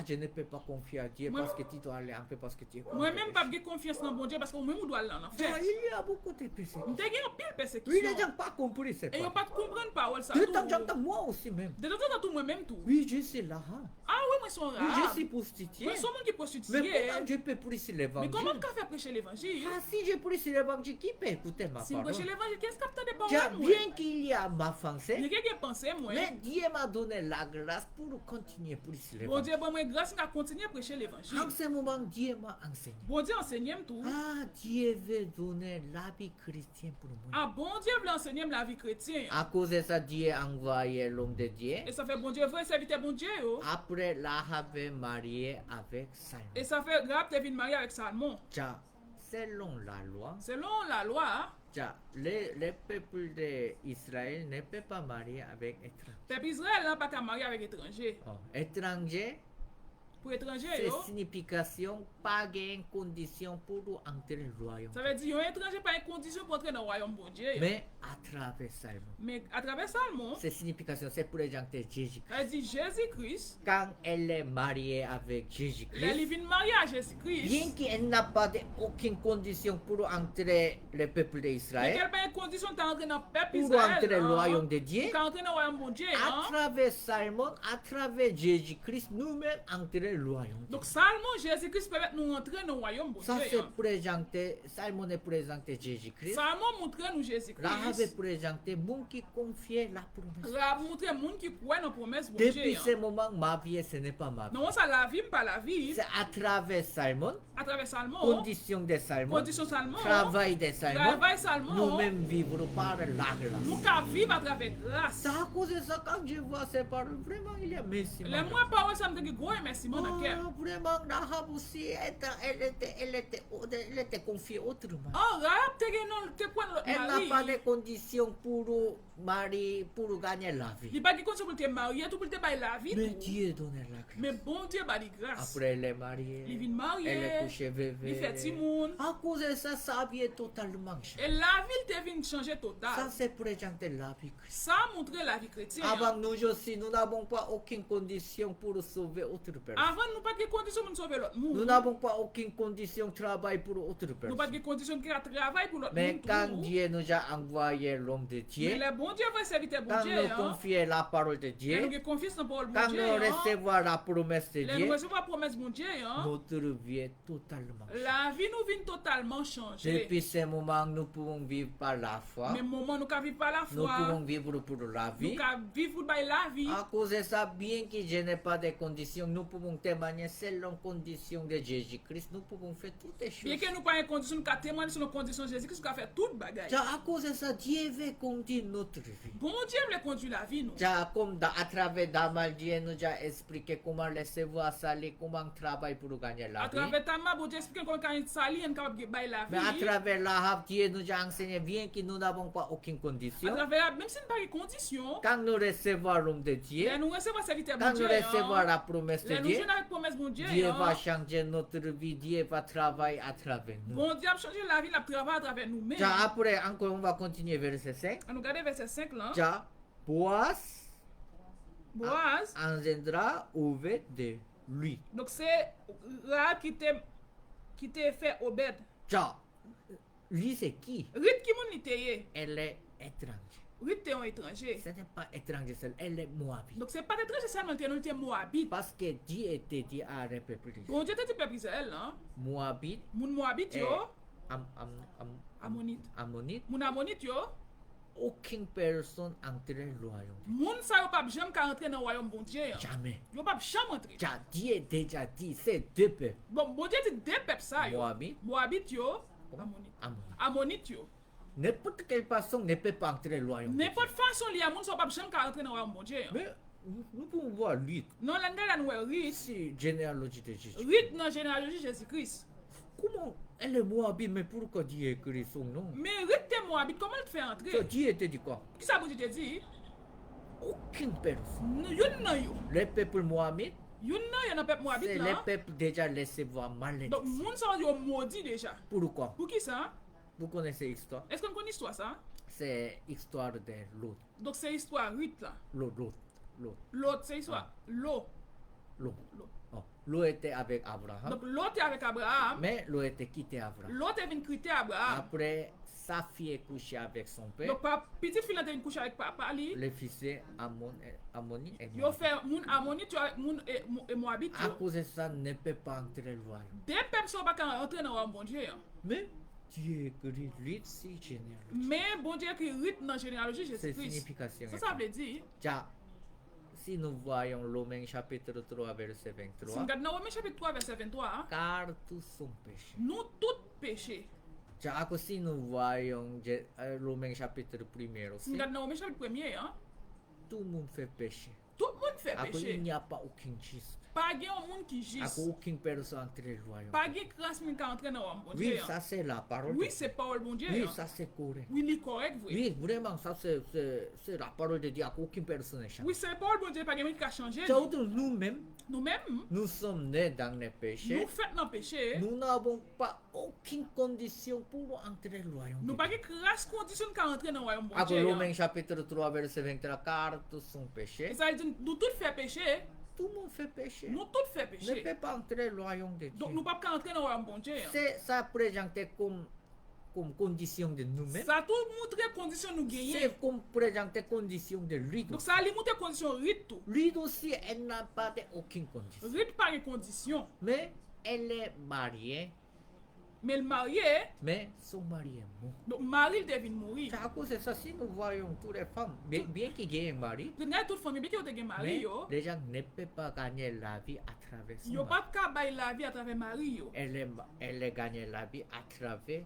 je ne peux pas confier à Dieu Moi- parce que tu dois aller un peu parce que tu es Moi même pas gen confiance dans bon Dieu parce que moi même ou doit aller en Bien, enfer. il y a beaucoup de péchés. On te gen pile Oui, persécution. les gens n'ont pas compris, c'est Et yon pas. pas comprendre parole ça. De tout. temps en temps, moi aussi même. De temps en temps tout moi même tout. Oui, je suis là. Ah oui, moi son Oui, je arabe. suis prostituée. Moi son monde qui Mais prostitué. comment je peux prêcher Mais l'évangile? comment qu'a fait prêcher l'évangile? Ah, si je prêche l'évangile, qui peut écouter ma Si parole? prêcher l'évangile, qu'est-ce que t'as de Tiens, paroles moi? bien qu'il y a ma Il français, y a quelqu'un pensé moi. mais Dieu m'a donné la grâce pour continuer à prêcher Bon l'évangile. Dieu, bon moi grâce à continuer à prêcher l'évangile. En ce moment, Dieu m'a enseigné. Bon Dieu enseigne tout. Ah, Dieu veut donner la vie chrétienne pour moi. Ah bon Dieu veut enseigner la vie chrétienne. À cause de ça, Dieu a envoyé l'homme de Dieu. Et ça fait bon Dieu vrai serviteur bon Dieu. Yo. Après, l'Ahave marié avec Salmon. Et ça fait grave t'es venu marier avec Salmon. Tiens, selon la loi, Selon la loi, tiens, les peuples d'Israël ne peuvent pas marier avec étrangers. peuple Israël n'a pas qu'à marier avec étranger. Oh, étranger, Pour étranger, c'est yo, signification, pas une condition pour entrer dans le royaume. ça veut dire un étranger pas une condition pour entrer dans le royaume bon Dieu. Yo. Mais à travers Salmon, Mais à travers Salmon, c'est signification, c'est pour les gens de Jésus. elle dit Jésus-Christ, Quand elle est mariée avec elle Jésus-Christ, vient marier à Jésus-Christ. bien qu'elle n'a pas aucune condition pour entrer le peuple Mais d'Israël, qu'elle pas une condition d'entrer dans le peuple pour Israël. entrer dans le hein. royaume de Dieu, Pour entrer dans le royaume bon Dieu. à hein. travers Salmon, à travers Jésus-Christ, nous-mêmes entrer dans le royaume de Dieu. Donc Salmon, Jésus-Christ permet nous entrer dans le royaume bon Ça, Dieu. c'est hein. présenté, Salmon est présenté Jésus-Christ. Salmon montre nous Là, avait Jésus-Christ. présenté mon qui confiait la promesse. La montre monde qui croit dans la promesse bon Depuis Dieu. ce hein. moment, ma vie, ce n'est pas ma vie. Non, ça la vie, pas la vie. C'est à travers Salmon, À travers Salmon, condition de Salmon, condition Salmon, travail de Salmon, travail Salmon, nous-mêmes vivre par la nous grâce. qu'à vivre à travers grâce. C'est à cause de ça, quand je vois ces paroles, vraiment, il y a merci. Les mois paroles, ça me dit gros remerciement dans le cœur. Oh, vraiment, Rahab aussi, elle était confiée autrement. Oh, Rahab, t'es non, t'es quoi notre Elle n'a pas mari? de conditions pour marier, pour gagner la vie. Il pas de condition pour te marier, tout pour te bailler la vie. Mais tout. Dieu donne la grâce. Mais bon Dieu, bah, de grâce. Après, elle est mariée. Il vient marier. Elle est couchée Il bébé. fait Timoun. À cause de ça, sa vie est totalement changée. Et la ville te vient changer Ça, total. c'est présenter la vie chrétienne. Ça montre la vie chrétienne. Avant nous aussi, nous n'avons pas aucune condition pour sauver autre personne. Avant, nous pas de condition pour sauver l'autre Nous monde. n'avons pas aucune condition de travail pour autre Nous pas personne. de condition de travail pour l'autre Mais monde. quand tout. Dieu nous a envoyé l'homme de Mais Dieu, le bon Dieu va servir bon quand Dieu. nous hein. confions la parole de Et Dieu, nous avons confiance dans la parole de quand bon nous Dieu. hein. recevons la promesse de Là, nous Dieu, recevons la promesse de mon Dieu. hein. notre vie est totalement changée. La vie nous vient totalement changer. Depuis ce moment, nous pouvons vivre par la foi. Mais moment nous ne vivons pas la Nous pouvons foi. vivre pour la Nous vie. vivons par la vie. À cause de ça, bien que je n'ai pas de conditions, nous pouvons témoigner selon conditions de Jésus-Christ. Nous pouvons faire toutes les Bien choses. que nous pas en condition de témoigner sur nos conditions de Jésus-Christ, nous avons fait toute bagaille. Tiens, à cause de ça, Dieu veut conduire notre vie. Bon Dieu veut conduire la vie, nous. Tiens, comme à travers Damal, Dieu nous a expliqué comment recevoir salir, comment travailler pour gagner la À vie. travers ta main, bon Dieu explique comment quand il s'allie, on est capable de bailler la Mais à vie. travers l'Ahab, Dieu nous a enseigné bien que nous n'avons pas aucune À condition. travers, même si nous n'avons pas de conditions, Quand nous recevons l'homme de Dieu, là, nous recevons serviteur bon quand nous Dieu. recevons la promesse de Là, nous Dieu, jouons avec promesse bon Dieu. Dieu hein. va changer notre vie, Dieu va travailler à travers nous. Bon Dieu a changé la vie, la travail à travers nous-mêmes. Tiens, après, encore, on va continuer verset 5. On nous regarde verset 5 là. Tiens, Boaz Boaz, engendra Obed de lui. donc c'est là qui t'a fait Obed. Tiens, lui c'est qui? Ruth qui mon était. Elle est étrangère. Ruth est un étranger. Ce n'est pas étranger seul, elle est moabite. Donc c'est pas étranger seulement que nous sommes Moabite. Parce que Dieu était dit à le peuple d'Israël. Bon Dieu te dit peuple Israël là. Moabite Moun Moabite et yo, Ammonite. Ammonite. Moun Ammonite yo, Aucune personne entre le royaume. moun sa yo pa jamais ka rentrer dans le royaume bon Dieu. Jamais. Yo pa jamais entrer. Tiens, Dieu a déjà dit, c'est deux peuples. Bon, bon Dieu dit deux peuples ça yo. Moabite, Moabite yo, Ammonite. Ammon. Ammonite yo. N'importe quelle personne ne peut pas entrer le royaume. de Dieu. N'importe façon li a moun sa pa jamais ka rentrer dans le royaume bon Dieu. Mais nous pouvons voir lui, Non, la nga la nou Ruth. c'est généalogie de Jésus. Ruth dans généalogie Jésus-Christ. Comment elle est moabite, mais pourquoi Dieu écrit son nom? Mais Ruth te Moabite, comment elle te fait Ça, entrer? Dieu était dit quoi? Qui ça vous te dit? aucune personne. Yon nan yo. Le peuple mohammed, Yon nan yon nan pep Moabit c'est là. le peuple déjà laissé voir mal. Donc moun sa yo maudit déjà. Pourquoi? Pour qui ça? Vous connaissez l'histoire? Est-ce qu'on connaît l'histoire ça? C'est l'histoire de Lot. Donc c'est histoire Ruth là. Lot. L'autre c'est histoire Lot. Lot. Lot. Oh, Lot était avec Abraham, Donc l'autre est avec Abraham. mais Lot était quitté Abraham. L'autre est venu quitter Abraham. Après, sa fille est couchée avec son père. Donc petite fille là est venu coucher avec papa li. Le fils est Ammoni et Yo fait moun Ammonite avec moun et Moabit. à cause de ça, ne peut pas entrer le royaume. Des peuples sont pas entrer dans le bon Dieu. Hein. Mais Dieu écrit lui si génial. Mais bon Dieu qui rythme dans la généalogie C'est Jésus-Christ. signification. Ça veut dire, Tiens, si nous voyons Romains chapitre 3 verset si 23, nous regardons dans Romains chapitre 3 verset 23, hein, car tous sont péchés. nous tous péchés. Tiens, si nous voyons Romains chapitre 1 Si aussi, nous regardons dans Romains chapitre 1er, hein, tout le monde fait péché. tout le monde fait Il péché. n'y a pas aucun juste. Pas de monde qui juste. Aucune personne entre le royaume. Pas de grâce qui entre dans le bon Oui, Dieu. ça c'est la parole. Oui, de c'est parole bon Dieu. Dieu. Oui, hein. ça c'est correct. Oui, c'est correct, oui. Oui, vraiment, ça c'est la parole de Dieu. Aucune personne n'est changée. Oui, c'est parole bon Dieu, pas de monde qui a changé. C'est autre nous-mêmes, Nous-mêmes, nous sommes nés dans les péchés. nous faisons dans le péché. Nous n'avons pas aucune condition pour entrer le royaume. Nous de pas Dieu. de grâce condition qui entre dans le royaume bon Après Dieu. hein. Romains chapitre 3 verset 23, car tous sont péchés. Et ça veut dire, nous tous faisons péché. Tout le monde fait péché. Nous tous faisons Ne péché. peut pas entrer le royaume de Dieu. Donc nous ne pouvons pas entrer dans le royaume bon Dieu. hein. C'est ça présenté comme condition de nous-mêmes. Ça tout montre condition nous gagner. C'est comme présenté condition de lui. Donc ça limite condition rythme tout. Lui aussi, elle n'a pas aucune condition. Rythme pas une condition. Mais elle est mariée, Mais le marié, mais son mari est mort. donc mari il devine mourir. C'est à cause de ça, si nous voyons toutes les femmes, bien qu'ils aient un mari, Vous avez toute famille qui ont mari mais yo. les gens ne peuvent pas gagner la vie à travers son Yo mari. pas qu'à bailler la vie à travers mari yo. Elle a gagné la vie à travers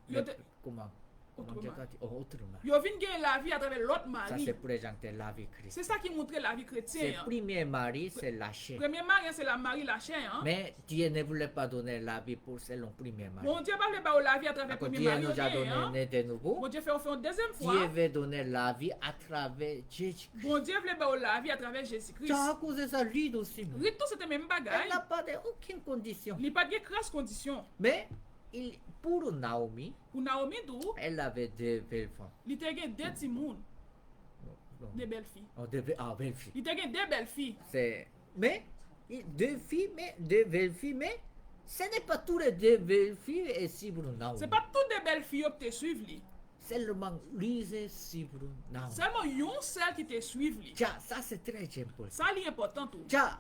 Yo te- comment Autrement. autrement. Yo vinn gagner la vie à travers l'autre Ça mari. c'est présenter la vie C'est chrétienne. ça qui montre la vie C'est chrétienne. le premier mari, c'est la chair. Premier mari c'est la mari la chair. Hein? Mais Dieu ne voulait pas donner la vie pour selon le premier mari. Bon Dieu pas le bailler la vie à travers D'accord, premier Dieu mari. nous a donné Hein? né de nouveau. Bon Dieu fait une deuxième Dieu fois. veut donner la vie à travers Jésus. Bon Dieu veut bailler la vie à travers Jésus-Christ. C'est à cause de ça, lui aussi. non. Rito c'était même Elle bagaille. n'a pas aucune condition. Il n'y a pas de grâce condition. Mais pour Naomi, Pour Naomi tout, elle avait deux belles femmes. il était gagné deux petits monde, Non. des belles filles. Oh, belles filles. Il était gagné deux belles filles. Mais, deux belles filles, mais ce n'est pas tous les deux belles filles et si pour Naomi. C'est pas toutes des belles filles qui te suivent. Li. Seulement Lise si pour Naomi. Seulement une seule qui te suivent. Li. Tiens, ça c'est très important. Ça c'est important tout. Tiens,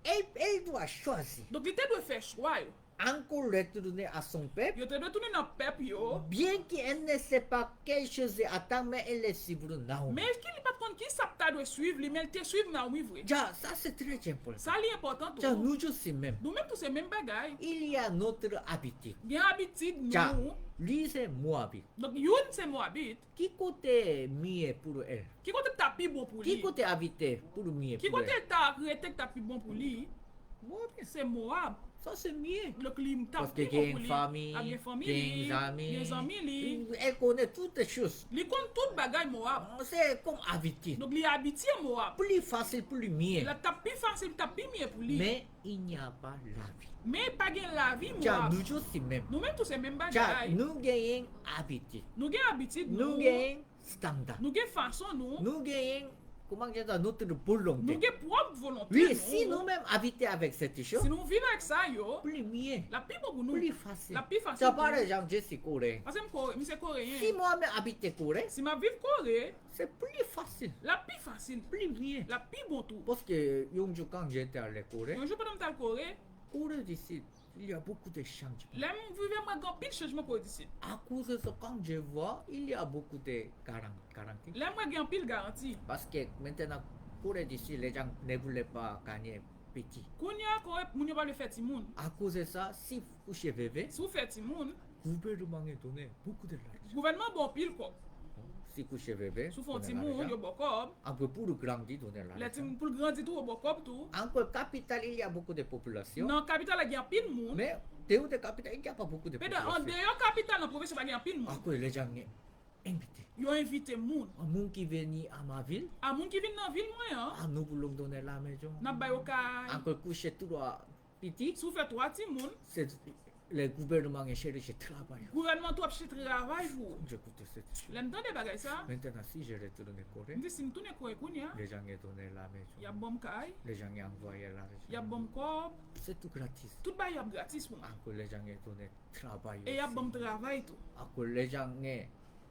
elle doit choisir. Donc il te doit faire choix. Yo. Encore retourner à son peuple. Il te doit tourner dans le peuple. Yo. Bien qu'elle ne sait pas quelle chose attend, mais elle est si pour Naomi. Mais est-ce qu'il n'est pas contre qui ça doit suivre, li, mais il te suivre Naomi vrai. Tiens, ça c'est très important. Ça c'est important Tiens, tout. nous aussi même. Nous même tous ces mêmes bagailles. Il y a notre habitude. Bien habitude Tiens, nous. lui c'est Moabit. Donc une c'est Moabit. Qui côté mieux pour elle? Qui côté tapis bon pour Qui lui? côté habité pour mieux Qui pour côté elle? ta arrêté que tapis bon pour lui? Moabit. C'est Moab. Ça c'est mieux. Le climat Parce tapis que bon il y a pour une lui. famille, Ah, il bien famille, y a des des amis li. Elle connaît toutes les choses. Li compte tout bagaille Moab. C'est comme habitude. Donc li habitué Moab. Plus facile, plus mieux. La tapis facile tapis mieux pour lui. Mais il n'y a pas la vie. Mais pas gain la vie Tiens, Moab. nous aussi même. Nous même tous ces mêmes Tiens, bagaille. nous gagnons habitude. Nous gain habitude Nous nous. gagnons standard. Nous gain façon nous. Nous gagnons, comment dire ça, notre Nous volonté. gain propre volonté. Oui, nous. si nous-mêmes habiter avec cette chose, Si nous vivons avec ça yo, plus mieux, la plus pour nous. plus facile. La plus facile. Tiens, pour par nous. exemple, je suis coréen. Parce que je suis coréen. Si moi-même habite Corée, Si ma vie Corée, c'est plus facile, la plus facile. plus mieux. La plus bon tout. Parce que Yongju, quand j'étais à la Corée, Un jour pendant que je Corée, Corée d'ici, il y a beaucoup de changements. là, je vivais un grand pile changement pour ici. À cause de ça, quand je vois, il y a beaucoup de garanties. Là, moi, j'ai un pile garantie. Parce que maintenant, Corée d'ici, les gens ne voulaient pas gagner petit. Kounya, Corée, moun yo pas le fait timoun. À cause de ça, si vous couchez bébé, Si vous faites timoun, le gouvernement a donné beaucoup de l'argent. gouvernement bon pile quoi. Si vous couchez bébé, Si vous faites donnez timoun, yo l'argent. bon cob. Encore pour grandir, donner Les l'argent. timoun pour grandir tout, yo bon cob tout. Encore capital, il y a beaucoup de population. Dans la capitale, il y a un pile moun. Mais dehors de capitale, il n'y a pas beaucoup de Mais dans en population. dehors capitale, dans la province, il y a un pile moun. Encore les gens invité. Yo invité moun. Un monde qui vient à ma ville, A moun qui vin dans ville moi hein. nous voulons donner la maison. N'a ba yo kay. Encore coucher trois petits, Sou fait 3 ti moun. c'est le gouvernement est cherché travail. Gouvernement trop chercher travail pour. J'écoute cette chose. L'aime tande bagay ça. Maintenant, si je retourne en Corée, Ndi si m'tourne ko ekounya. les gens ont donné la maison. Y a bom kay. Les gens ont envoyé Y a l'argent. bom kob. C'est tout gratis. Tout ba y a gratis pour moi. Encore les gens ont donné travail. Et y a aussi. bom travail tout. Encore les gens ont,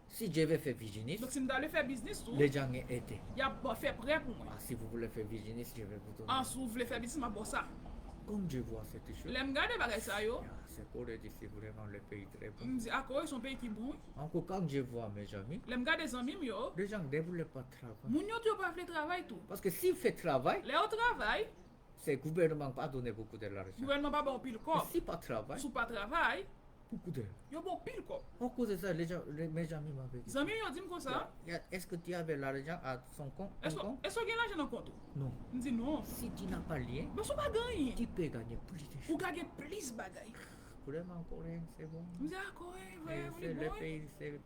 si je vais faire business, Donc si m'dale faire business tout. les gens ont aidé. Y a bon fait prêt pour moi. Ah, si vous voulez faire business, je vais vous donner. En sou vle faire business ma bon ça. Comme je vois cette chose, L'aime garder bagay ça yo. c'est Corée d'ici vraiment le pays très bon. M'di à Corée son pays qui bon. Encore quand je vois mes amis, L'aime garder amis yo. les gens ne voulaient pas travailler. Moun yo tu pas faire travail tout. Parce que s'ils font travail, Les au travail, c'est le gouvernement pas donné beaucoup de l'argent. gouvernement pas bon pile Mais corps. si pas travail, Sou pas travail, beaucoup de. yo bon pile corps. En cause de ça, mes amis m'avaient dit. Zami yo dit comme ça. Est-ce que tu avais l'argent à son compte? Est-ce ton compte? que gen l'argent dans compte? Non. M'di non. Si tu n'as pas rien, Mais sou pas gagner. tu peux gagner plus de Ou choses. gagner plus bagay. Vraiment, Corée, c'est bon. M'di à Corée, Et ouais, c'est oui le bon. pays, c'est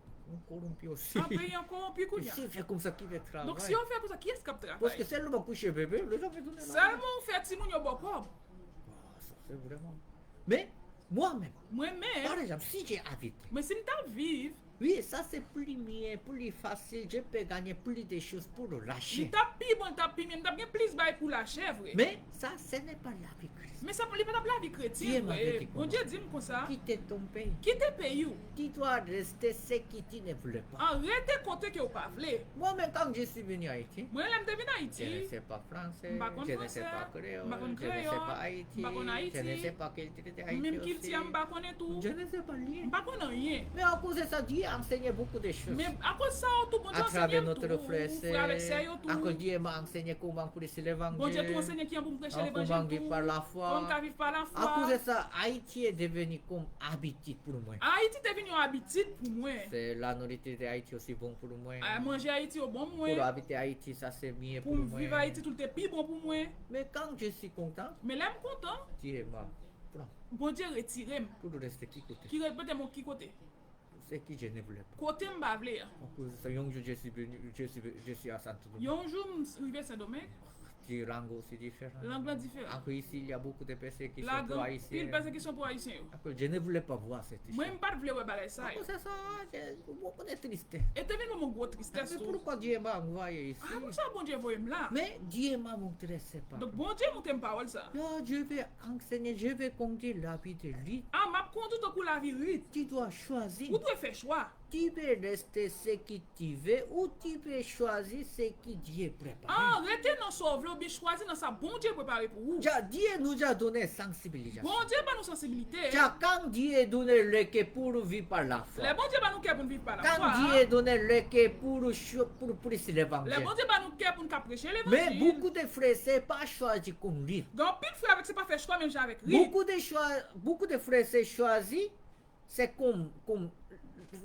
corrompu aussi. Un pays encore plus Et kounya. si fait comme ça, qui va travailler? Donc si on fait comme ça, qui est-ce qui Parce que travaille? seulement coucher bébé, les gens vont donner l'argent. Seulement on fait ti moun yo bon corps. Ah, ça, c'est vraiment. Mais, moi-même, Moi-même, par exemple, si j'ai habité, mais si m'ta vive, oui, ça c'est plus mieux, plus facile, je peux gagner plus de choses pour lâcher. m'ta pi bon, m'ta pi m'ta bien plus bail pour la chèvre. Mais ça, ce n'est pas la vie chrétienne. Mais ça li pas la vie Dieu chrétienne. m'avait dit Bon comment? Dieu dit comme ça. Quitter ton pays. Quitte pays ou. Tu dois rester ce que tu ne voulais pas. Arrêtez compter que vous pas vle. Moi-même, quand je suis venu à Haïti, Moi l'aime te vin je ne Haïti. sais pas français, M'pa kon je ne français, sais pas créole, m'pa kon je ne sais créole, pas Haïti, m'pa kon Haïti. je ne sais pas quel était Haïti Même qu'il aussi. tient m'pa connaît tout. Je ne sais pas lire. M'pa connaît rien. Mais à cause de ça, Dieu a enseigné beaucoup de choses. Mais à cause ça tout bon Dieu À travers enseigne notre tout. frère, Avec ça yo tout. encore Dieu m'a enseigné comment prêcher Bon Dieu tout l'évangile, enseigne qui pour prêcher comment l'évangile vivre par la tout. foi. Comme qu'à vivre par la À cause foi. de ça, Haïti est devenu comme habitude pour moi. Haïti te venu en habitude pour moi. C'est la nourriture d'Haïti aussi bon pour moi. À manger Haïti au bon Pour moi. habiter Haïti, ça c'est mieux Pour pour moi. vivre Haïti tout est plus bon pour moi. Mais quand je suis content, Mais là me content. Dieu m'a prend Bon Dieu retire pour rester qui côté. qui répète mon qui côté. C'est qui je ne voulais pas. Côté m'ba vle. À cause de ça, un jour je suis venu, je suis à Santo Domingue. Yon jour m'rivé Saint-Domingue, Die langue aussi différent. l'anglais différent. Encore ici, il y a beaucoup de personnes qui La sont pour grande haïtiens. pile persécution pour haïtien. Encore, je ne voulais pas voir cette chose. Moi m'pas vle ouais bagay ça. À cause de ça, j'ai beaucoup de tristesse. Et te venu mon gros tristesse. Mais tout. pourquoi Dieu m'a envoyé ici? Ah pour ça bon Dieu voye là. Mais Dieu m'a montré ses pas. Donc bon Dieu monte parole ça. Là, je vais enseigner, je vais conduire la vie de lui. Ah m'a conduit pour la vie rite. Tu dois choisir. Ou doit faire choix. Tu peux rester ce que tu veux ou tu peux choisir ce que Dieu prépare. Ah, rete dans sauve ou bien choisir dans sa bon Dieu préparé pour vous. Dieu nous a donné sensibilisation. Bon Dieu pas nous sensibilité. Quand Dieu donné le que pour vivre par la Les foi. bon Dieu pas nous cœur pour nous vivre par la Quand foi. Dieu donné le que pour prêcher Les l'évangile. bon Dieu pas nous cœur pour nous prêcher Mais l'évangile. beaucoup de frères, c'est pas choisi comme lui. Dans pile frère avec c'est pas faire choix même j'ai avec lui. Beaucoup de frères, c'est choisi, c'est comme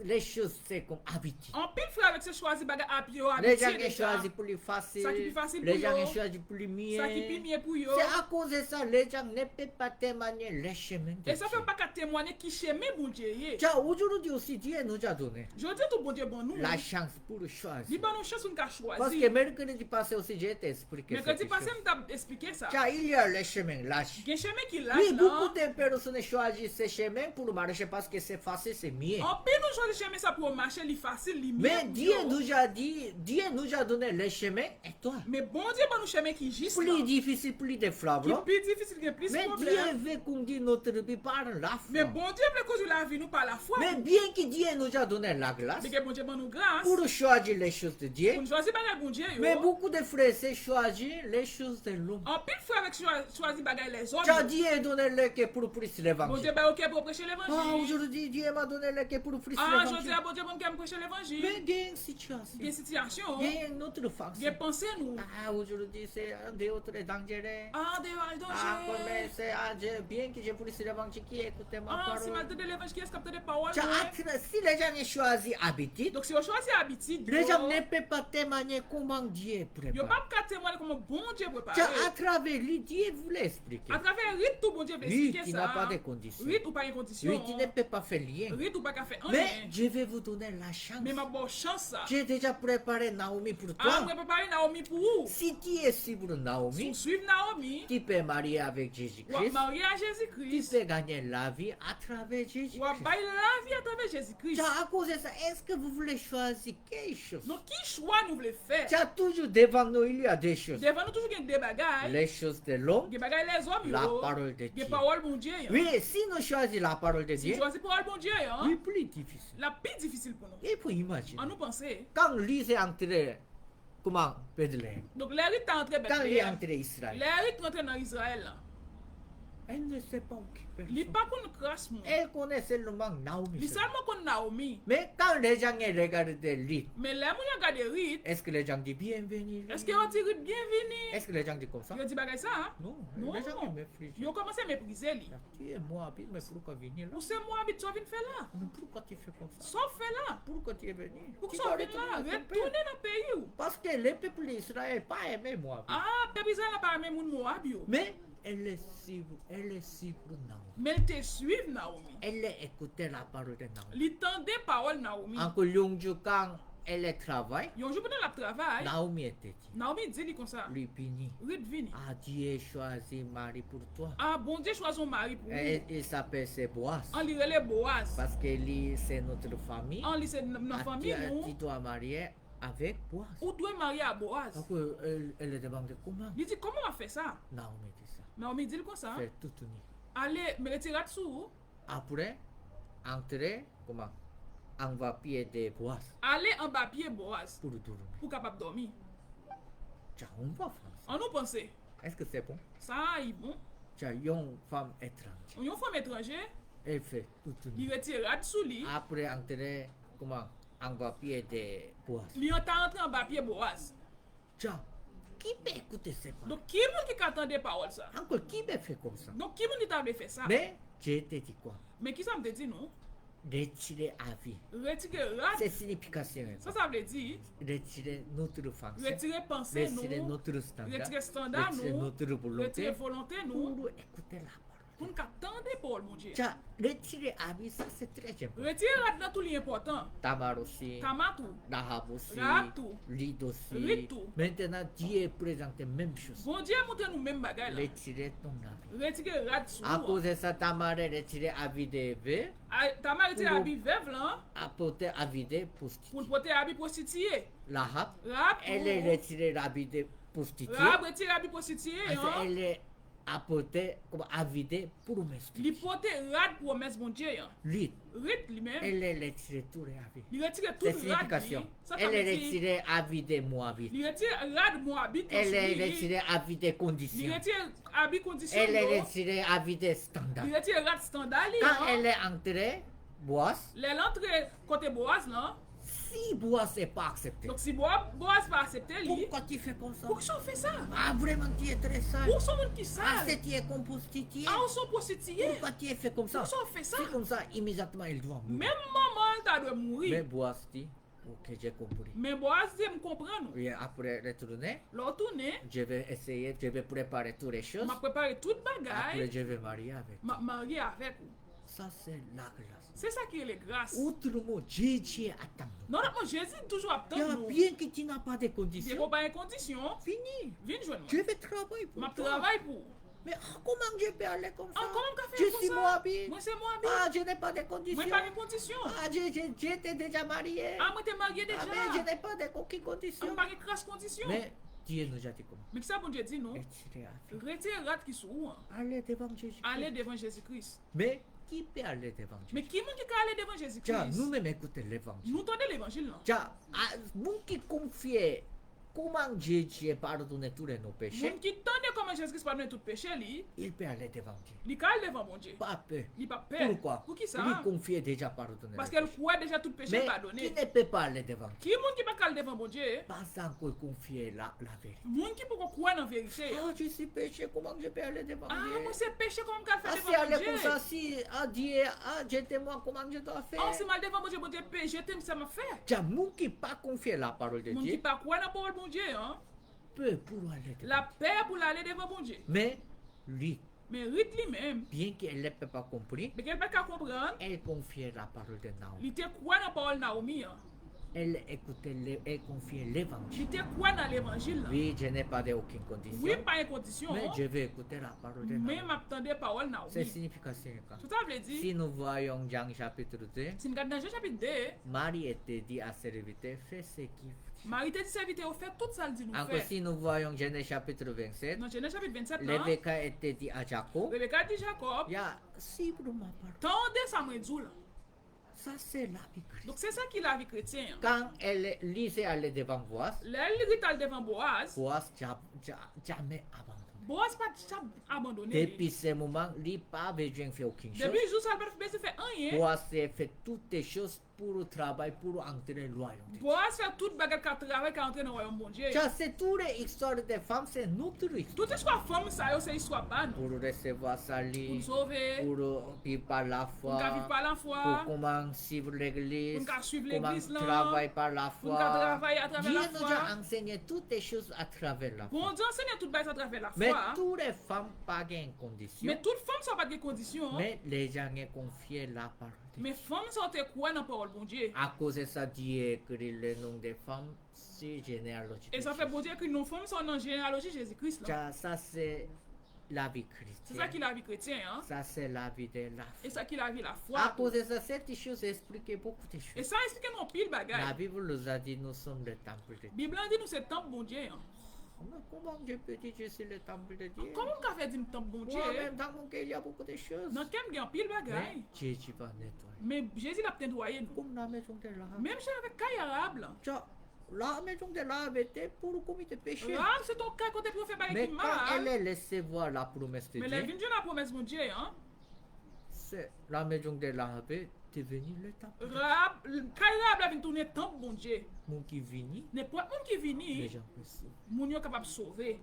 les choses, c'est comme habitude. En pile frère avec c'est choisi bagay à pied Les gens habitué ont choisi pour les facile, Ça qui est facile les pour gens eux. ont choisi pour les mieux. Ça qui est mieux pour eux. C'est à cause de ça, les gens ne peuvent pas témoigner les chemins de Et ça Dieu. fait pas qu'à témoigner qui chemin bon Dieu. est. Tiens, aujourd'hui aussi, Dieu nous a donné Je dis tout bon Dieu bon nous. la chance pour Il choisir. pas nous chance nous qu'a Parce choisi. que mercredi passé aussi, j'ai été expliqué Mais quand cette tu passé chose. m't'a expliqué ça. Tiens, il y a les chemins lâches. Il y a un chemin qui lâche Oui, beaucoup là. de personnes choisissent ces chemins pour marcher parce que c'est facile, c'est mieux. En pile nous choisit chemin ça pour marcher, li facile, li Mais mieux. Dieu nous a dit, Dieu nous a donné les chemins et toi. Mais bon Dieu pas nous chemin qui juste Plus difficile, plus de qui problèmes. plus difficile, qui plus Mais Dieu problème. veut conduire notre vie par la Mais foi. bon Dieu veut conduire la vie nous par la foi. Mais bien que Dieu nous a donné la grâce Mais que bon Dieu bon nous grâce. pour choisir les choses de Dieu, Pour nous choisir bagay bon Dieu yo. mais beaucoup de frères, c'est choisir les choses de l'homme. En pile frère avec choisir bagay les autres. Car Dieu a donné le que pour prêcher Bon Dieu l'évangile. ba OK pour prêcher Ah, l'évangile. aujourd'hui, Dieu m'a donné le que pour prêcher Ah, je dis l'évangile. à bon Dieu bon qui prêcher Mais l'évangile. il y a une situation, Il y a une situation. il y a une autre Il y a façon. pensé nous. Ah, aujourd'hui, c'est un des autres dangereux. Ah, des Ah, comme danger. c'est bien que j'ai prêché l'évangile qui écoute ma Ah, si parole. mal de l'évangile qui est capté des paroles. Tiens, si les gens ont choisi habitude, Donc si on choisit habitude, les gens ne peuvent pas témoigner comment Dieu yo prépare. pas qu'à témoigner comment bon Dieu prépare. Tiens, à travers lui, Dieu voulait expliquer. À travers rite tout bon Dieu veut Lui expliquer qui ça. n'a pas de conditions. Rite ou pas de condition. Lui qui ne peut pas faire rien. Rite ou pas qu'à faire un Mais Mais je vais vous donner la chance. Mais ma bonne chance ça. J'ai déjà préparé Naomi pour Ah, toi. moi préparer Naomi pour vous. Si tu es suivre Si Naomi, vous suivez Naomi, tu peux marier avec vous Jésus-Christ. marier à Tu Jésus-Christ. peux gagner la vie à travers Vous Jésus-Christ. bailler la vie à travers Jésus-Christ. Tiens, à cause de ça, est-ce que vous voulez choisir quelque chose? Donc, qui choix nous voulons faire? Tiens, toujours devant nous, il y a des choses. Devant nous, toujours il y a des bagages. Les choses de l'homme, Des bagages les hommes, la yo. parole de Des Dieu. paroles, mon Dieu. hein. Oui, si nous choisissons la parole de Si Dieu, vous choisissez parole, mon Dieu, hein, oui, plus difficile. la plus difficile pour nous. Il faut imaginer. En nous penser. Quand lui est entré, comment, Bethléem, Donc, les rites sont entrés quand il est Bethléem. entré Israël, Les rites sont entrés dans Israël. là. elle ne s'est pas occupée. Il n'est pas qu'on crasse, moi. Elle connaît seulement Naomi. Il seulement qu'on Naomi. Mais quand les gens regardent lui, Mais les gens regardent les rites. est-ce que les gens disent bienvenue? Est-ce qu'ils ont dit rite bienvenue? Est-ce que les gens disent comme ça? Ils ont dit bagaille ça, hein? Non, Non. les gens me méprisent. Ils ont commencé à mépriser lui. Tu es moi, mais pourquoi venir là? Ou c'est moi, mais tu viens faire là. Mais pourquoi tu fais comme ça? Sauf faire là. Pourquoi tu es venu? Pour que Tu ça dois vienne là. retourner dans ton pays. Retourner dans le pays. ou. Parce que le peuple d'Israël n'a pas aimé moi. Ah, peuple Israël n'a pas même un Moab. yo. Mais elle est suivre Naomi. Mais elle te suit Naomi. Elle a écouté la parole de Naomi. Il tendait parole Naomi. Encore Longju, quand elle travaille, Yon jour pendant le travail, Naomi était dit, Naomi dit lui comme ça. lui béni. Rite vini. Ah, Dieu choisi Marie pour toi. Ah, bon Dieu choisit son mari pour Et nous. il s'appelle c'est Boaz. On lui les Boaz. Parce que lui, c'est notre famille. On lui c'est notre Ah, famille, tu nous. dois marier avec Boaz. Ou doit marier à Boaz. Donc, elle est demandée comment? Il dit comment on fait ça? Naomi dit ça. Naomi dit comme ça. Fait tout uni. Allez, me retirer dessous. Après, entrer, comment? En va pied de Boaz Allez en bas pied Boaz. pour dormir. Pour capable dormir. Tiens, on va faire ça. On nous pensait. Est-ce que c'est bon? Ça, il bon. Tiens, une femme étrangère. On y a une femme étrangère. Elle fait tout uni. Il retire dessous lui. Après, entrer, comment? En va pied de Boaz. Il entend entrer en bas pied Boaz. Tiens, qui peut écouter ces paroles? Donc, qui est qui entend des paroles ça? Encore, qui peut faire comme ça? Donc, qui est qui t'a fait ça? Mais, je te dis quoi? Mais qui ça me dit non? Retirer avis. Retirer rat. C'est signification. Ça veut dire Retirer notre pensée. retirer pensée Retirer nous. notre standard. Retirer standard Retirer nous. notre volonté. Retirer volonté nous. Pour écouter la parole. Pour nous attendre des paroles, mon Dieu. Tiens, retirer avis, ça c'est très important. Retirer rat dans tout l'important. Tamar aussi. Tamatou. Rahab aussi. Rahab tout. Lyd aussi. Lyd tout. Maintenant, Dieu est présenté même chose. Bon Dieu montre nous même bagaille là. Retirer ton avis. Retirer rat sous. À cause de ça, Tamar a retiré avis de V. Tamar retiré Pour- habit veuve là. Apporter avis de Pour prostituée. porter habit prostituée. Rahab, Rahab elle est retirée l'avis de prostituée. Rahab retiré habit prostituée. Parce hein. qu'elle est apportée comme avis de Li promiscuité. porte rat promesse mon Dieu. hein. Lui, Rite lui-même. elle est retirée tous les avis. Il retire tout C'est rat. signification. lui. Ça Elle est veut dire retirée avis de Moabit. il retire rat Moabit. Elle est lui. retirée avis des Il conditions. retire habit condition. Elle est retirée avis des standards. Il retire rat standard. lui, Quand hein. elle est entrée, Boaz, Les l'entrée côté Boaz là. si Boaz n'est pas accepté, Donc si Boaz va accepter lui. pourquoi tu fais comme ça? Pourquoi ça fait ça? Ah, vraiment, tu es très sale. Pour son monde qui Ah, sale. c'est tu es compostifié. Ah, on sont prostitués. Pourquoi tu es fait comme ça? Pourquoi ça fait ça? C'est comme ça, immédiatement, il doit mourir. Même maman, elle doit Mais mourir. Boaz dit, ok, j'ai compris. Mais Boaz dit, me comprendre. Et après retourner, L'autre tourné, je vais essayer, je vais préparer toutes les choses. m'a préparé toute Après, bagaille. je vais marier avec. M'a marié avec vous. Ça, c'est la grâce. C'est ça qui est les grâces. Autrement, Jésus attend. Non, non, moi, Jésus toujours Il y a attend nous. bien que tu n'as pas de Il faut conditions. pas une condition. Fini. Viens joindre Je moi. vais travailler pour M'a toi. travail pour. Mais comment je peux aller comme ça? Ah, comment qu'a Je fait suis comme ça? Moabite. Moi, c'est moi, Ah, je n'ai pas de Moi, conditions. pas une condition. Ah, j'étais déjà marié. Ah, moi, t'es marié déjà. Ah, mais je n'ai pas de aucune Ah, condition. pas une crasse condition. Mais Dieu nous a dit comment? Mais ça, bon Dieu dit non. Retirez à vie. Retire rat qui sont. hein. Allez devant Jésus. Allez devant Jésus-Christ. Mais qui peut aller devant Jésus? Mais qui est-ce qui peut aller devant Tiens, Jésus-Christ? nous-mêmes écoutons l'évangile. Nous entendons l'évangile là. Tiens, nous qui confions comment Jésus a pardonné tous nos péchés, Moun qui tendait comment Jésus-Christ pardonne tout péché, il peut aller devant Dieu. il calme devant mon Dieu. Pas peur. Il pas peur. Pourquoi? Pour qui Lui ça? confie déjà pardonné. Parce nos qu'elle péchés. croit déjà tout péché Mais qui pardonné. ne peut pas aller devant Dieu? Qui est moun qui pas calme devant mon Dieu? Pas encore confier la vérité. Moun qui peut croire dans la vérité. Ah, je suis péché, comment je peux aller devant Ah, Dieu? moi c'est péché comme qu'elle Ah, fait si devant mon aller comme Dieu. ça, si ah, Dieu, ah, j'étais-moi, comment je dois faire? Ah, c'est mal devant mon Dieu, mon Dieu péché, t'aimes ça m'a fait. Tiens, moun qui pas confier la parole de Moun qui Dieu, pas croire dans la parole de mon Dieu, hein. peut pour aller devant La paix pour aller devant mon Dieu. Mais lui, Mais Ruth lui-même, bien qu'elle n'ait pas compris, mais qu'elle pas qu'à comprendre, elle confiait la parole de Naomi. il était quoi dans la parole Naomi? Elle écoutait, elle confiait Il l'évangile. était quoi dans l'évangile? Oui, je n'ai pas d'aucune condition, Oui, pas une condition. mais je vais écouter la parole de Mais Naomi. m'attendais parole C'est Naomi. significatif. Tout ça veut dire, Si nous voyons Jean chapitre 2, si nous regardons dans Jean chapitre 2, Marie était dit à ses serviteurs, fais ce qu'il faut. Marie te dit serviteur, fait tout ça, dit nous Encore faire. si nous voyons Genèse chapitre 27, Dans Genèse chapitre 27, là, Rebecca était dit à Jacob, Rebecca dit Jacob, il y a si pour ma parole. tendez ça me dit là. Ça, c'est la vie chrétienne. Donc c'est ça qui est la vie chrétienne. Quand elle lisait aller devant Boaz, Là, elle rit devant Boaz. Boaz jamais abandonné. Boaz pas abandonné. Depuis ce moment, il n'a pas besoin de faire aucune chose. Depuis le jour ça pas fait rien. Boaz a fait toutes les choses pour le travail, pour entrer le royaume. de Dieu. Boaz fait toute bagarre qui travaille qui entre dans le royaume bon Dieu. Ça, c'est toutes les histoires des femmes, c'est notre histoire. Toute histoire femme ça c'est histoire ban. Pour recevoir sa Pour vie, nous sauver, pour vivre par la pour nous vivre foi, par la pour foi, comment suivre l'église, pour nous suivre comment l'église là, travailler par la pour nous foi. travailler à travers Dieu la nous a foi. enseigné toutes les choses à travers la Bon foi. Dieu enseigne toute bagarre à travers la Mais foi. toutes les femmes pas de conditions. Mais toute femme ça pas de conditions. Mais les gens ont confié la parole. de Mais Dieu. femme ça te quoi dans parole bon Dieu. À cause de ça, Dieu écrit le nom des femmes, c'est généalogie. Et ça fait bon Dieu que nos femmes sont dans généalogie Jésus-Christ là. Ça, c'est la vie C'est ça qui chrétienne. est la vie chrétienne hein. Ça, c'est la vie de la Et foi. ça qui est la vie la foi. À cause de ça, cette chose explique beaucoup de Et choses. ça explique non pile La bagaille. Bible nous a dit nous sommes le temple de Dieu. Bible dit nous c'est temple bon Dieu. hein. Mais comment je peux dire que je suis le temple de Dieu? Comment on fait dire temple bon Dieu? Moi, en même temps, il y a beaucoup de choses. Dans quel gain pile Mais bagaille. Jésus va nettoyer. Mais Jésus l'a peut nettoyé nous. Comme la maison de l'âme. Même si avec caille arabe là. La maison de l'âme était pour le comité péché. Là, c'est ton cas quand tu fait bagaille Mais qui quand elle mal. est laissée voir la promesse de Mais les Dieu, vignes la promesse mon Dieu hein. c'est la maison de l'âme est devenue le temple. Rab, caille arabe la vient tourner temple bon Dieu. Mon qui vient, N'importe monde qui les vini, gens peuvent sauver. moun yo capable de sauver.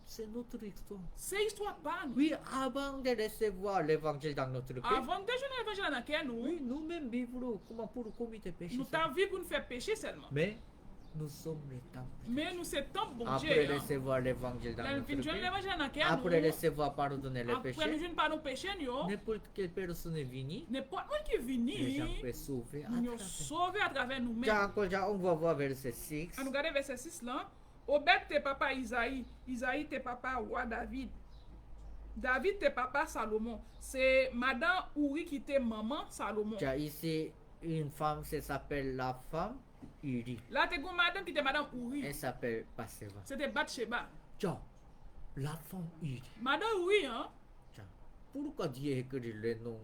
C'est notre histoire. C'est histoire pas nous. Oui, avant de recevoir l'évangile dans notre cœur, Avant de déjeuner l'évangile dans lequel oui, nous, nous-mêmes vivons comment pour le comité péché. nous t'avons vu pour nous faire pécher seulement. Mais nous sommes le temple. Mais nous c'est temple bon Après Dieu. hein. recevoir l'évangile dans Là, nous notre venons cœur, l'évangile dans lequel après nous. recevoir pardonner les Après nous péchés, venons pas nos péchés nous. n'importe quelle personne est venue, N'importe monde qui les gens vini, peuvent sauver à nous nous travers. sauver à travers nous-mêmes. Tiens, encore, on va voir verset 6. On regarde verset 6 là. Obed tes papa Isaïe, Isaïe tes papa roi David. David tes papa Salomon. C'est madame Ouri qui était maman Salomon. Tiens, ici, une femme, ça s'appelle la femme Uri. Là t'es une madame qui était madame Ouri. Elle s'appelle Bathsheba. C'était Bathsheba. Tiens, la femme Uri. Madame Ouri hein. Tiens, pourquoi Dieu écrit le nom,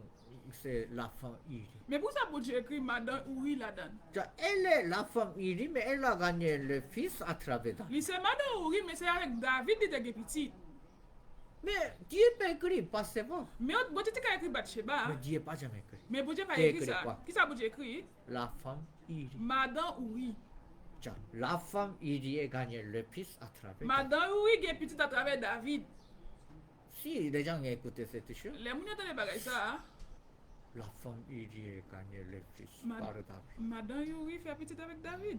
c'est la femme Uri? Mais pour ça pour Dieu écrit madame Ouri là-dedans. Tiens, elle est la femme Uri, mais elle a gagné le fils à travers David. Lui c'est madame Ouri mais c'est avec David qui était petit. Mais Dieu peut écrire Bathsheba. Mais bon Dieu t'as écrit Bathsheba. Mais Dieu n'a pas jamais écrit. Mais bon Dieu pas Qui écrit écrit ça. quoi? Qui ça pour Dieu écrit? La femme Uri. Madame Ouri. Tiens, la femme Uri a gagné le fils à travers David. Madame Ouri qui est petite à travers David. Si les gens ont écouté cette chose, Les gens entendent pareil ça. hein. la femme Uri a gagné le fils Ma- par David. Madame Ouri fait petite avec David.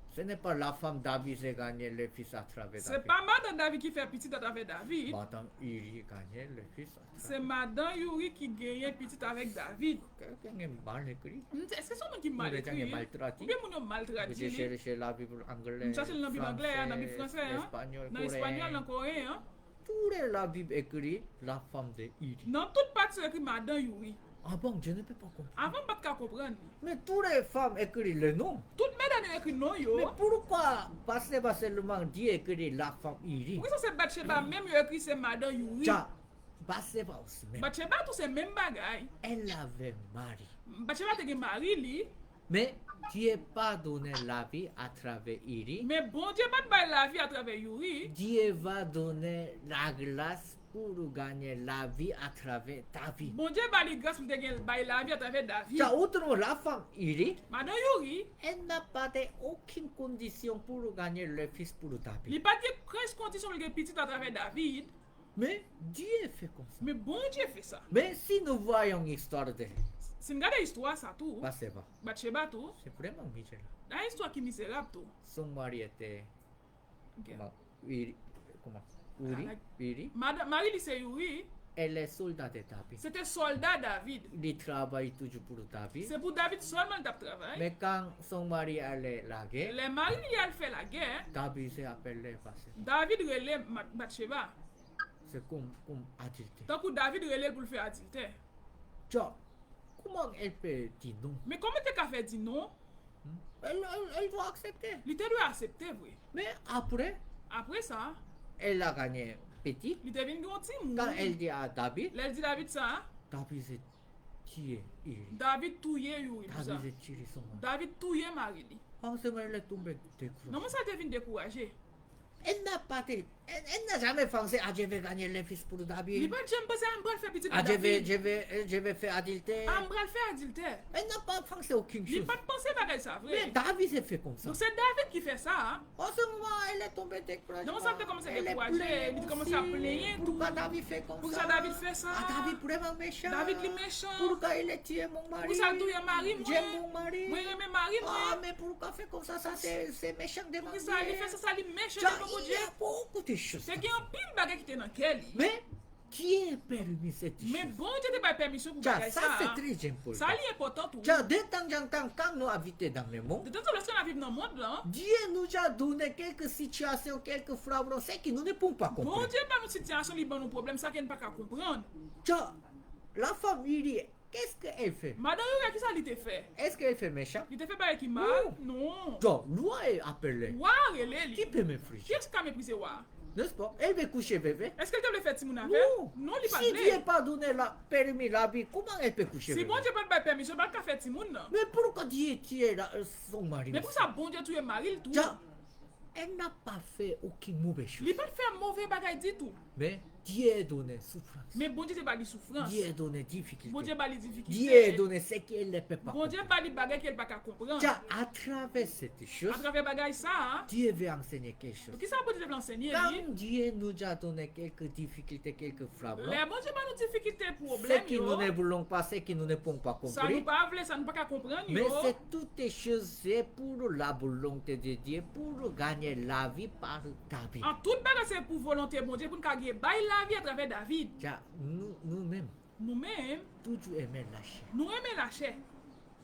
Ce n'est pas la femme David qui a gagné le fils à travers C'est David. pas Madame David qui fait petite à travers David. Madame Uri a gagné le fils à C'est travers Madame Ouri qui gagne petite avec David. Quelqu'un est mal écrit. Est-ce que c'est moi qui mal Les gens écrit? est Ou maltraité. bien mon mal J'ai traduit? cherché la Bible anglaise, Ça c'est dans la Bible anglaise, dans la Bible française, hein? espagnol, Dans l'espagnol, dans coréen. le coréen. hein. Tout est la Bible écrit la femme de Uri. Dans toute partie c'est écrit Madame Ouri. Ah bon, je ne peux pas comprendre. Avant pas de comprendre. Mais toutes les femmes écrivent le nom. Toutes mesdames écrit non yo. Mais pourquoi Bathsheba seulement Dieu écrit la femme Uri? Oui ça c'est Bathsheba même yo écrit c'est Madame Ouri. Tiens, Bathsheba aussi même. Bathsheba tout c'est même bagaille. Elle avait mari. Bathsheba te gen mari li. Mais Dieu n'a pas donné la vie à travers Uri. Mais bon Dieu pas de bail la vie à travers Yuri. Dieu va donner la grâce pour gagner la vie à travers David. Bon Dieu ba li grâce pour te gen bail la vie à travers David. Tiens, autrement, la femme Uri, Madame Yuri, elle n'a pas aucune condition pour gagner le fils pour li David. pas de presque condition pour le petit à travers David. Mais Dieu fait comme ça. Mais bon Dieu fait ça. Mais si nous voyons l'histoire de Si nous regardons l'histoire ça tout, Bathsheba, Bathsheba tout, c'est vraiment misérable. dans l'histoire qui est misérable tout. Son mari était Ok. comment, Uri, comment Uri, Uri, Marie li c'est oui. elle est soldat de David. C'était soldat David. Il travaille toujours pour David. C'est pour David seulement qu'il travaille. Mais quand son mari allait la guerre, Les maris il fait la guerre. David s'est appelé parce que David relève Bathsheba. c'est comme adultère. Tant que David relève pour le faire adultère. Genre, comment elle peut dire non? Mais comment tu as fait dire non? Elle va accepter. Il doit accepter, oui. Mais après, Après ça, elle a gagné petit. il devient grand petit. Quand elle dit à David, Elle dit David ça. David s'est tué. David touye oui pour ça. David s'est tiré son mari. David touye Marie. En ce moment, elle est tombée découragée. Non, mais ça devient découragé. Elle n'a pas été, elle n'a jamais pensé, ah, je vais gagner les fils pour Il David. pas j'aime pas ça, on va faire petit Ah, David. je vais faire adultère. On va le faire adultère. Elle n'a pas pensé aucune Il chose. pas pensé pareil ça, Mais vrai. David s'est fait comme ça. Donc c'est David qui fait ça. Hein? En ce moment, elle est tombée découragée. Non, ça fait commencer à Elle est décourager. pleine Il commence à aussi. plaigner tout. Pourquoi David fait comme Pour ça? ça David fait ça. Ah, David vraiment méchant. David est méchant. Pourquoi il a tué mon mari? Pour ça touye Marie, moi. J'aime mon mari. Moi j'aime Marie, Ah, moi. mais pourquoi fait comme ça? Ça, c'est méchant de Pour mentir. ça il fait ça, ça lui méchant Genre, de mon il Dieu. y a beaucoup de choses. C'est qu'il y a un pile bagage qui était dans quel. Mais qui est permis cette chose? Mais bon Dieu n'a pas permission pour Tiens, bagage ça, ça. c'est Hein? très important. Ça est important tout. Tiens, de temps en temps, quand nous habitons dans le monde, De toute façon, lorsqu'on vit dans le monde là, Dieu nous a donné quelques situations, quelques problèmes, c'est que nous ne pouvons pas bon comprendre. Dieu pas nos situations, il bon nos problèmes, ça qu'on ne peut pas comprendre. Tiens, la famille, qu'est-ce qu'elle fait? Madame, qui ça lui te fait? Est-ce qu'elle fait méchant? Il te fait pas qui mal? Non. Donc, loi est appelée. Wa relé Qui lui. peut m'effrayer? Qui est-ce qui a méprisé Wa? N'est-ce pas? Elle veut coucher bébé. Est-ce qu'elle te le fait Timoun avec? Non. Non, il pas Si Dieu n'a de pas donné la permis la vie, comment elle peut coucher Si bébé? bon Dieu pas de permission, pas qu'à faire Timoun non. Mais pourquoi Dieu tue son mari? Mais pour ça, bon Dieu, tu es marié tout. Tiens, elle n'a pas fait aucune mauvaise chose. Il pas faire mauvais bagage du tout. Mais Dieu a donné souffrance. Mais bon Dieu, c'est pas de souffrance. Dieu a donné Bon difficulté. Dieu, pas de Dieu a difficultés. donné ce qu'elle ne peut pas Bon Dieu, comprendre. pas de bagage qu'elle pas qu'à comprendre. Tiens, à travers cette chose, À travers bagage ça, hein. Dieu veut enseigner quelque chose. Qui ça peut te l'enseigner? Quand lui? Dieu nous a donné quelques difficultés, quelques problèmes, Les bon Dieu, pas nos difficultés, ce problèmes. que nous ne voulons pas, ce que nous ne pouvons pas Ça nous comprendre, pas vle, ça nous pas qu'à comprendre. mais yo. c'est toutes les choses, c'est pour la volonté de Dieu, pour gagner la vie par David. En toute bagage, c'est pour volonté bon Dieu, pour nous gagner la vie à travers David. Tiens, nous-mêmes, Nous-mêmes, toujours aimons la chair, nous aimons la chair.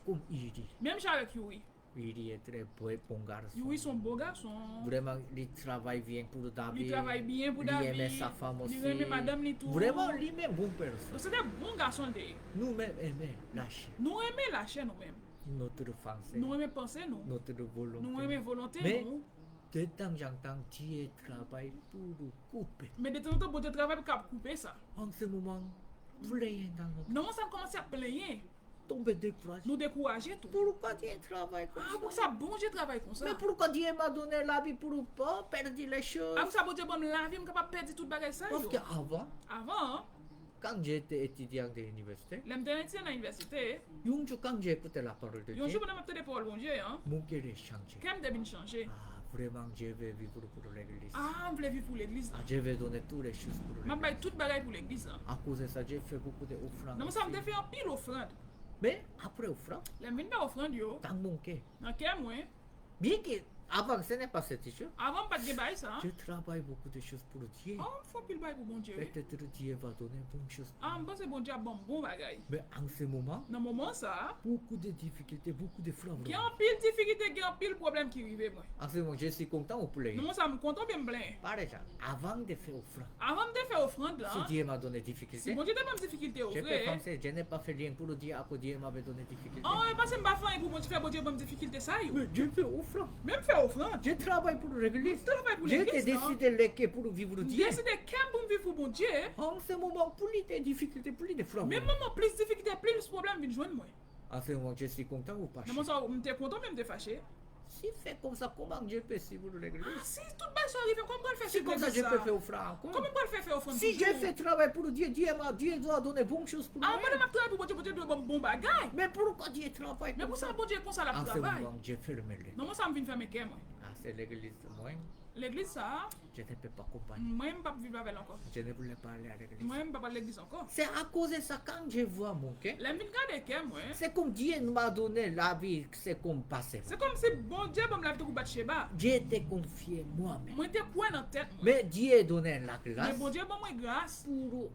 comme il dit. Même chez avec Yuri. Il est très bon garçon. Yuri, son beau garçon. Vraiment, il travaille bien pour David. Il travaille bien pour Il David. aimait sa femme aussi. Il aimait madame li tout. Vraiment, lui-même, bon personne. Donc, c'est des bons garçons. Nous-mêmes aimons la chair, Nous aimons la chair nous-mêmes. notre pensée, Nous aimons penser nous. notre volonté. Nous aimons volonté Mais nous. de temps en temps, Dieu travaille pour nous couper. Mais de temps en temps, bon Dieu travaille pour couper ça. En ce moment, plein dans notre Non, ça commence à plaigner. tomber découragé. Nous décourager tout. Pourquoi Dieu travaille comme Ah, pour ça? ça, bon Dieu travaille comme ça. Mais pourquoi Dieu m'a donné la vie pour ne pas perdre les choses? Ah, pour ça, bon Dieu, bon, la vie, je suis capable de perdre tout bagage ça. Parce yo. qu'avant, Avant, hein, quand j'étais étudiant de l'université, l'aime donner à l'université. un jour, quand j'ai écouté la parole de Un Dieu, jour, on a peut-être des paroles, bon Dieu, hein. mon cœur est changé. Quand même, devine changer. Ah, vraiment, je vais vivre pour l'église. Ah, on voulait vivre pour l'église. Ah, je vais donner toutes les choses pour Je l'église. vais tout bagage pour l'église. Hein. À cause de ça, j'ai fait beaucoup d'offrandes. Non, mais ça me fait un pile offrande. Mais après offrande, L'aime venir offrande, yo. dans mon cœur, Ok, moi. bien que avant ce n'est pas cette chose, Avant, pas de débat, ça. je travaille beaucoup de choses pour Dieu. Oh, il faut pile bagage pour bon Dieu. Peut-être Dieu va donner bonnes choses. Ah, je pense que bon Dieu a bon bagage. Mais en ce moment, Dans le moment, ça, beaucoup de difficultés, beaucoup de il y problèmes. a un pile difficulté, il y a un pile problème qui arrive, moi. En ce moment, je suis content au plein. Non, ça me content bien plein. Par exemple, avant de faire offrande, Avant de faire offrande, là, si Dieu m'a donné si difficulté, bon Dieu n'a pas de difficulté au je peux vrai. penser, je n'ai pas fait rien pour Dieu à cause Dieu m'avait donné difficulté. Oh, parce que je ne pas faire pour bon Dieu faire bon Dieu bonne difficulté, ça, yo. Mais je fais offrande. Même faire offrande. Je travaille pour l'église. Tu travailles pour J'ai l'église, non? décidé de pour vivre Dieu. Décider quand pour vivre pour bon Dieu. En ce moment, plus de difficultés, plus de problèmes. Même moment, plus de difficulté, plus de problème viennent joindre moi. En ce moment, je suis content ou pas? Non, moi, ça, je suis content même de fâcher. Si fait comme ça, comment je peux suivre l'église? Ah, si tout le monde arrive, comment on le faire Si comme ça, je peux faire offrande encore. Comment on le faire offrande Si je fais travail pour Dieu, Dieu doit donner bonnes choses pour Ah, moi. madame, je travaille pour bon Dieu, bon bagage. Mais pourquoi Dieu travaille Mais comme pour ça? ça, bon Dieu, comme ça, la En ce travail. moment, je ferme les. Non, moi, ça me vient faire mes cœurs, moi. Ah, c'est l'église de moi. L'église ça, je ne peux pas comprendre. moi-même pas vivre avec elle encore. Je ne voulais pas aller à l'église. Moi-même pas parler l'église encore. C'est à cause de ça, quand je vois mon cœur, La vie garde que moi. c'est comme Dieu nous m'a donné la vie, c'est comme passé. C'est comme si bon Dieu va me la vie pour Bathsheba. Dieu t'ai confié moi-même. Moi t'es quoi dans tête moi. Mais Dieu donné la Mais grâce bon Dieu bon moi grâce pour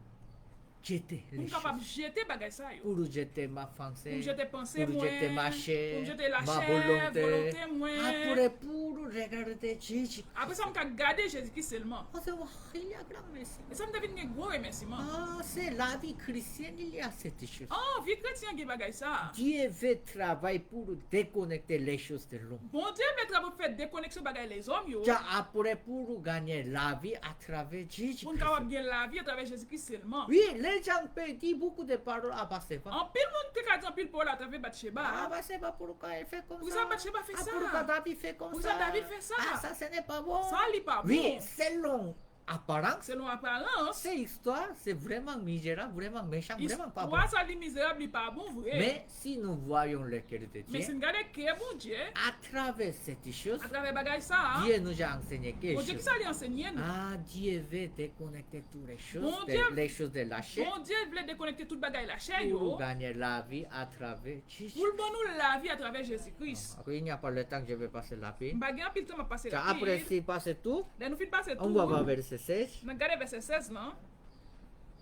jeter pour les me capable choses. jeter bagay ça yo. Pour jeter ma Pour pensée, me jeter pensée pour moi. jeter ma chair, Pour me jeter la ma chair, volonté moi. Après, pour regarder Jésus. Après ça me garder Jésus-Christ seulement. Oh, c'est vrai, il y a grand merci. Et ça me devine un gros remerciement. Ah, c'est la vie chrétienne, il y a cette chose. Oh, vie chrétienne qui bagay ça. Dieu veut travailler pour déconnecter les choses de l'homme. Bon Dieu mettra pour faire déconnexion bagay les hommes yo. Déjà après, pour gagner la vie à travers Jésus. Pour nous capable gagner la vie à travers Jésus-Christ seulement. Oui, les gens peuvent dire beaucoup de paroles à Bathsheba. En pile monde te ka dit en pile pour à travers Bathsheba. Ah, Bathsheba, pourquoi elle fait comme Pour ça? ça Bathsheba fait Ah, ça. pourquoi David fait comme Pour ça? ça David fait ça. Ah, ça, ce n'est pas bon. Ça li pas bon. Oui, selon apparence, Selon apparence, cette histoire, c'est vraiment misérable, vraiment méchant, vraiment pas bon. histoire ça li misérable li pas bon vrai. Mais si nous voyons le cœur de Mais si Dieu, nous regardons que bon Dieu à travers cette chose, à travers bagay ça, Dieu nous a enseigné bon quelque Dieu qui chose. ça lui enseigner nous. Ah, Dieu veut déconnecter toutes les choses, Bon Dieu. les choses de la chair, Bon Dieu voulait déconnecter toute bagay la chair pour yo. gagner la vie à travers Jésus. Pour le bon nous la vie à travers Jésus-Christ. Après, il n'y a pas le temps que je vais passer la peine. Bagay en pile temps m'a passé la Après, vie. si passe tout, Là nous fin passer tout. on va voir verset 16. Nous regardons verset 16 là.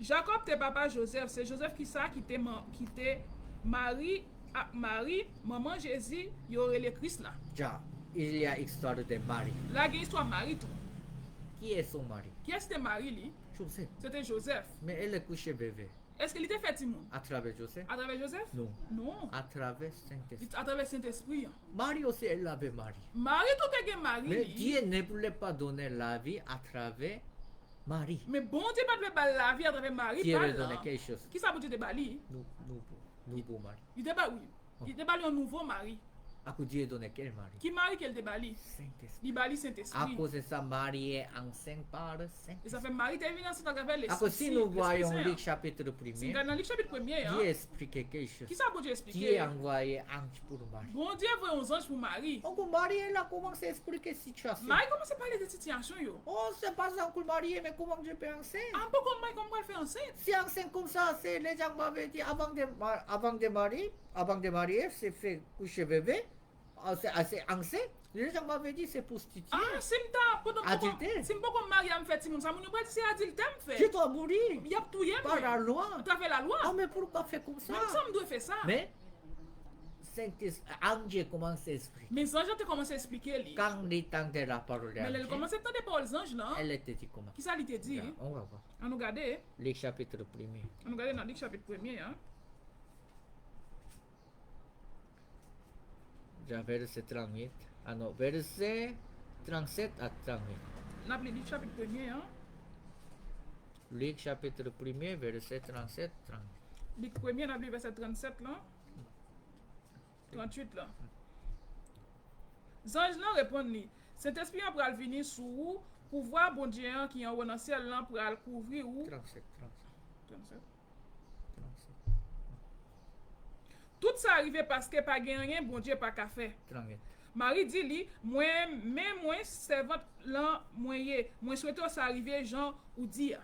Jacob te papa Joseph, c'est Joseph qui ça qui te Marie maman Jésus, y aurait le Christ là. Ja, il y a histoire de Marie. Là il y a histoire Marie tout. Qui est son mari? Qui est-ce que Marie lui? Joseph. C'était Joseph. Mais elle est couchée bébé. Est-ce qu'il était fait Timon? À travers Joseph? À travers Joseph? Non. Non. À travers Saint-Esprit. À travers Saint-Esprit. Marie aussi, elle avait Marie. Marie tout est Marie. Mais lui. Dieu ne voulait pas donner la vie à travers Marie. Mais bon Dieu pas de la vie à travers Marie. Dieu pas veut là. donner quelque chose. Qui ça pour Dieu de Bali? Nous, beau Marie. Il était pas oui. Il était Bali un nouveau mari. À cause Dieu donné quel mari? Qui Marie qu'elle de Bali? Saint-Esprit. Il Bali À Saint-Esprit. cause de ça, Marie est enceinte par Et Saint-Esprit. ça fait Marie t'es venu ensemble à travers les À cause si nous voyons Luc chapitre Si 1er, dans le chapitre 1er, Dieu expliquait quelque chose. qui ça pour Dieu Dieu expliquer? a envoyé ange pour Marie. Bon Dieu veut un ange pour Marie. Donc Marie, elle a commencé à expliquer la situation. Marie commence à parler de cette situation yo. Oh, c'est pas encore marié, mais comment je peux enceinte? Un peu comme Marie, comment elle fait enceinte? Si enceinte comme ça, c'est les gens m'avaient dit avant de marier, c'est fait coucher bébé, c'est enceinte. Les gens m'avaient dit c'est prostitué. Ah, si m'ta pendant Adultère. si m'pa comme Marie a fait Simon, ça m'ont pas dit c'est adultère me Je fait. dois mourir Il y a tout hier. par la loi. À travers la loi. Ah, mais pourquoi faire comme ça? Même ça me doit faire ça. Mais Ange commence à expliquer. Mais les anges ont commencé à expliquer lui. Quand il entendait la parole Mais elle d'Ange, commence à entendre par les anges là. elle était dit comment? Qui ça lui te dit? On va voir. On nous regarde, Les chapitres 1er. on nous regarde dans Luc chapitre 1er hein. Verset 38. Ah non, verset 37 à 38. On a appelé Luc chapitre 1er hein. Luc chapitre 1er, verset 37, 38. Luc 1er on a appelé verset 37 là. 38 là. Les anges là répondent lui. Saint-Esprit a pral venir sur vous pour voir bon Dieu hein, qui est en haut dans le ciel là pour le couvrir ou 37, 37. 37, Tout ça arrivé parce que pas gen rien bon Dieu pas qu'à faire. 38. Marie dit lui, moi servante là moi souhaite ça arriver Jean ou dire.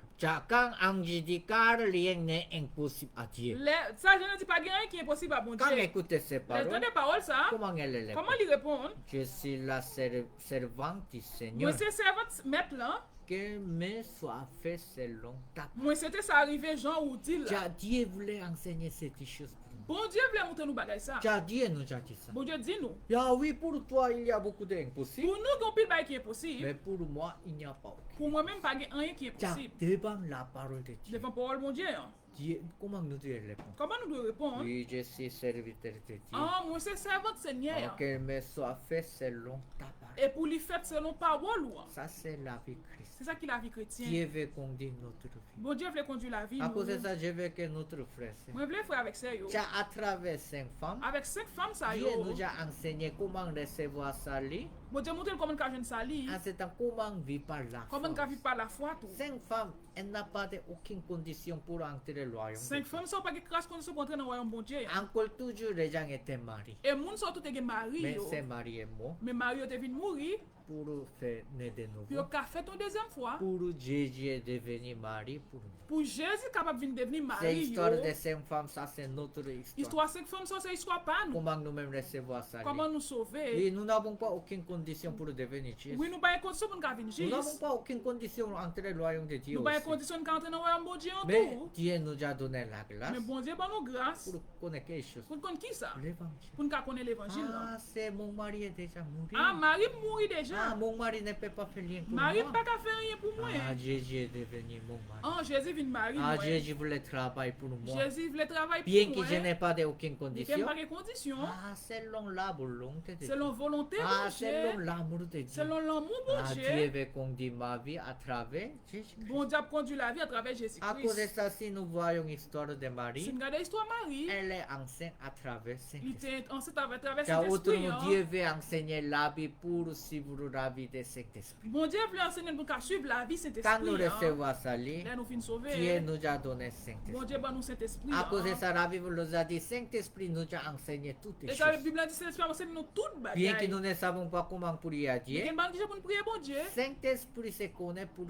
Quand Ange dit car rien n'est impossible à Dieu. Ça je ne dis pas gen rien qui est impossible à bon Dieu. Quand écoutez ces Les paroles, temps des paroles ça. comment elle est Comment lui répondre? Je suis la servante du Moi Seigneur. c'est servante maître là. Que me soit fait selon ta parole. Moi c'était ça arrivé Jean ou dit là. Dieu voulait enseigner cette chose pour nous. Bon Dieu voulait montrer nous bagay ça. Dieu nous a dit ça. Bon Dieu dit nous. Ah oui, pour toi, il y a beaucoup d'impossibles. Pour nous gon pile bagay qui est possible. Mais pour moi, il n'y a pas aucun. Pour moi même pas gen rien qui est possible. Devant la parole de Dieu. Devant parole bon Dieu. Hein. Dieu, comment nous devons répondre? Comment nous devons répondre? Oui, je suis serviteur de Dieu. Ah, moi c'est servante Seigneur. Que me soit fait selon ta parole. Et pour lui faire selon parole ou. Ça, c'est la vie chrétienne. C'est ça qui est la vie chrétienne. Dieu veut conduire notre vie. Bon Dieu voulait conduire la vie. À nous. cause de ça, je veux que notre frère, Moi je voulais faire avec ça yo. à travers 5 femmes, Avec 5 femmes ça Dieu yo. nous a enseigné comment recevoir sa vie. Bon Dieu montre comment ka jeune sali. En ce temps, comment vivre par la Comment ka foi. vivre par la foi tout. 5 femmes, elle n'a pas aucune condition pour entrer au royaume. 5 femmes sont pas de crasse condition pour entrer dans le royaume bon Dieu. Encore toujours, les gens étaient mariés. Et moun sont tout gen mari Mais yo. c'est marié moi. Mais mari yo te vinn mourir. pour faire naître de Puis nouveau. on a fait une deuxième fois. Pour Jésus devenir mari pour nous. Pour Jésus capable de devenir C'est mari. l'histoire yo. de cinq femmes, ça c'est notre histoire. Histoire 5 femmes, ça c'est histoire pas nous. Comment nous-mêmes recevoir ça? Comment nous sauver? Et nous n'avons pas aucune condition pour devenir Jésus. Oui, nous pas une condition pour nous venir Nous Jésus. n'avons pas aucune condition pour entrer le royaume de Dieu Nous pas une aussi. condition de entrer dans le royaume de Dieu en Mais tout. Dieu nous a donné la grâce Mais bon Dieu, bah nous grâce. pour connaître quelque chose. Pour nous connaître qui ça? L'évangile. Pour nous connaître l'évangile. Ah, c'est mon mari est déjà mort. Ah, Marie mourit Ah, déjà. mon mari ne peut pas faire rien pour Marie moi. pas qu'à faire rien pour moi. Ah, Jésus est devenu mon mari. Ah, Jésus vient marier Ah, moi. Jésus voulait travailler pour moi. Jésus voulait travailler Bien pour que moi. je n'ai pas aucune Il condition. n'y a pas de condition. Ah, selon la volonté de Dieu. Selon volonté Ah, de selon Dieu. l'amour de Dieu. Selon l'amour Ah, de Dieu Dieu. veut conduire ma vie à travers Jésus. Bon Dieu a conduit la vie à travers À cause de Jésus-Christ. ça, si nous voyons l'histoire de Si Marie, nous regardons l'histoire de Marie, elle est enceinte à travers il Saint-Esprit. était enceinte à travers Car Saint-Esprit. autrement, Dieu veut enseigner la vie pour suivre la vie de Saint-Esprit. Bon Dieu voulait enseigner pour qu'on suive la vie Quand nous Saint-Esprit. recevons ça, Dieu Là, nous finissons sauver. nous a donné Bon Saint-Esprit. Dieu, bah nous Saint-Esprit. À cause de ça, la Bible nous a dit, Saint-Esprit nous a enseigné toutes Et les ça, la choses. Bible a dit Saint-Esprit enseigne nous toutes Bien que bagailles. nous ne savons pas comment prier à Il y Dieu, a une banque qui pour nous prier, bon Dieu. Saint-Esprit se connaît pour